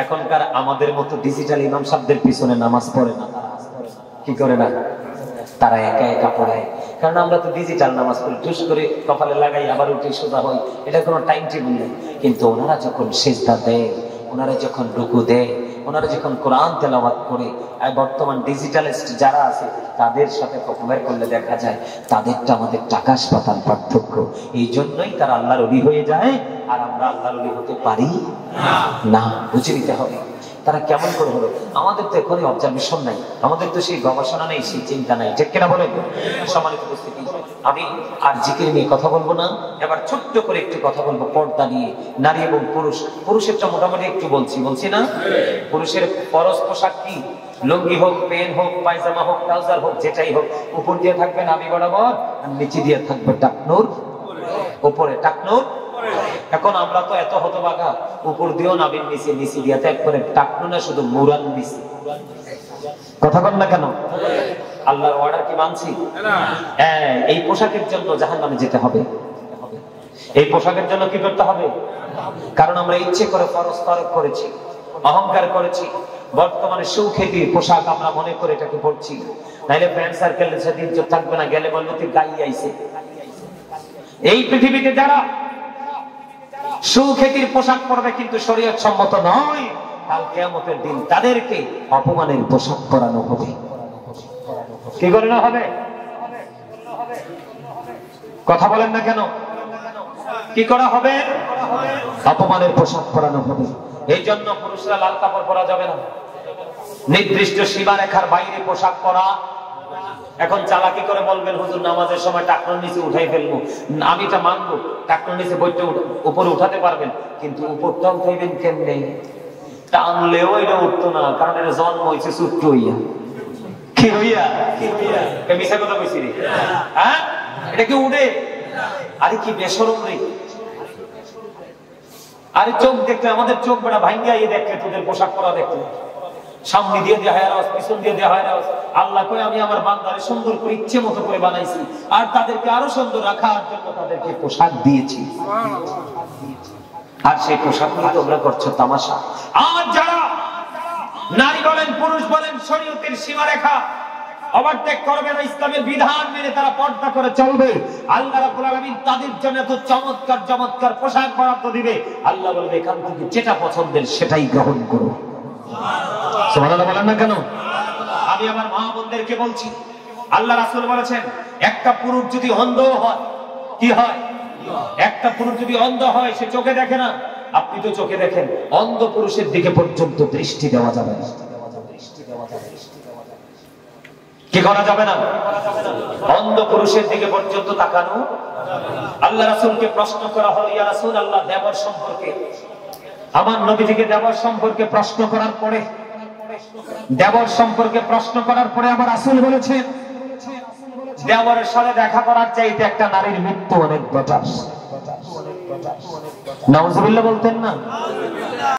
এখনকার আমাদের মতো ডিজিটাল ইমাম সাহেবদের পিছনে নামাজ পড়ে না। কি করে না? তারা একা একা পড়ায়। কারণ আমরা তো ডিজিটাল নামাজ পড়ি, টুস করে কপালে লাগাই আবার উঠে সোজা হই, এটা কোনো টাইম টেবিল নেই। কিন্তু ওনারা যখন সিজদা দেয়, ওনারা যখন রুকু দেয়, ওনারা যখন কোরআন তেলাওয়াত করে, বর্তমান ডিজিটালিস্ট যারা আছে তাদের সাথে কম্পেয়ার করলে দেখা যায় তাদেরটা আমাদের আকাশ পাতাল পার্থক্য। এই জন্যই তারা আল্লাহর ওলি হয়ে যায় আর আমরা আল্লাহর ওলি হতে পারি না। বুঝে নিতে হবে তারা কেমন করে হলো। আমাদের তো এখনই অবজারভেশন নাই, আমাদের তো সেই গবেষণা নেই, সেই চিন্তা নাই, ঠিক কিনা বলেন? সম্মানিত উপস্থিতি, আমি আর জিকির নিয়ে কথা বলবো না। এবার ছোট্ট করে একটু কথা বলবো পর্দা নিয়ে। নারী এবং পুরুষ, পুরুষেরটা মোটামুটি একটু বলছি না? পুরুষের ফরজ পোশাক কি? লুঙ্গি হোক, পেন হোক, পায়জামা হোক, ট্রাউজার হোক, যেটাই হোক, উপর দিয়ে থাকবে নাভি বরাবর আর নিচে দিয়ে থাকবে টাকনুর উপরে, টাকনুর এখন আমরা তো এত হতবাগা, উপর দিয়েও নাবিন নিচে, নিচে দিয়ে ত্যাগ করে টাকনো না, শুধু মুরান নিচে। কথা বল না কেন? আল্লাহর অর্ডার কি মানছি? হ্যাঁ, এই পোশাকের জন্য জাহান্নামে যেতে হবে। এই পোশাকের জন্য কি করতে হবে? কারণ আমরা ইচ্ছে করে ফরজ তরক করেছি, অহংকার করেছি। বর্তমানে সুখ্যাতি পোশাক আমরা মনে করে এটাকে পড়ছি, নাইলে ফ্রেন্ড সার্কেলের সাথে ইজ্জত থাকবে না, গেলে বলবে তুই গাই আইছে। এই পৃথিবীতে যারা সুখ্যাতির পোশাক পরবে কিন্তু শরীয়ত সম্মত নয়, কাল কিয়ামতের দিন তাদেরকে অপমানের পোশাক পরানো হবে। কি করানো হবে? কথা বলেন না কেন? কি করা হবে? অপমানের পোশাক পরানো হবে। এই জন্য পুরুষরা লাল কাপড় পরা যাবে না, নির্দিষ্ট সীমারেখার বাইরে পোশাক পরা। এখন চালাকি করে বলবেন হুজুর নামাজের সময় টাকনোর নিচে উঠাই ফেলবো, আমি এটা মানবো, টাকনোর নিচে বইটা উপরে উঠাতে পারবেন, কিন্তু উপরটা উঠাইবেন কেমনে? টানলেও এটা উঠতো না, কারণ এটা জন্ম হয়েছে ছোট্ট হইয়া। কি হইয়া? মিশা কথা কইছি রে? হ্যাঁ, এটা কি উঠে? আরে কি বেশরম রে! আরে চোখ দেখলে আমাদের চোখ বেড়া ভাঙ্গা ইয়ে দেখলে, তোদের পোশাক পরা দেখলে, সামনে দিয়ে দেয়া হয় আওয়াজ, পিছন দিয়ে দেয়া হয় আওয়াজ। আল্লাহ কই আমি আমার বান্দারে সুন্দর করে ইচ্ছে মতো করে বানাইছি, আর তাদেরকে আরো সুন্দর রাখার জন্য তাদেরকে পোশাক দিয়েছি। আর সেই পোশাক নিয়ে তোমরা করছো তামাশা। আর যারা নারী বলেন পুরুষ বলেন শরীয়তের সীমারেখা ওভারটেক করবে না, ইসলামের বিধান মেনে তারা পর্দা করে চলবে, আল্লাহ রাব্বুল আলামিন তাদের জন্য এত চমৎকার চমৎকার পোশাক বরাদ্দ দিবে। আল্লাহ বলবে এখান থেকে যেটা পছন্দের সেটাই গ্রহণ করো। সুবহানাল্লাহ বলেন না কেন? আমি আমার মা বোনদেরকে বলছি, আল্লাহ রাসূল বলেছেন একটা পুরুষ যদি অন্ধ হয়, কি হয়? একটা পুরুষ যদি অন্ধ হয়, সে চোখে দেখে না, আপনি তো চোখে দেখেন, অন্ধ পুরুষের দিকে পর্যন্ত দৃষ্টি দেওয়া যাবে না। কি করা যাবে না? অন্ধ পুরুষের দিকে পর্যন্ত তাকানো। আল্লাহ রাসূলকে প্রশ্ন করা হলো, ইয়া রাসূলুল্লাহ, দেবর সম্পর্কে, আমার নবীজিকে দেবর সম্পর্কে প্রশ্ন করার পরে, দেবর সম্পর্কে প্রশ্ন করার পরে আমার রাসূল বলেছেন দেবরের সাথে দেখা করার চাইতে একটা নারীর মৃত্যু অনেক বেটার। নাউজুবিল্লাহ বলতেন না?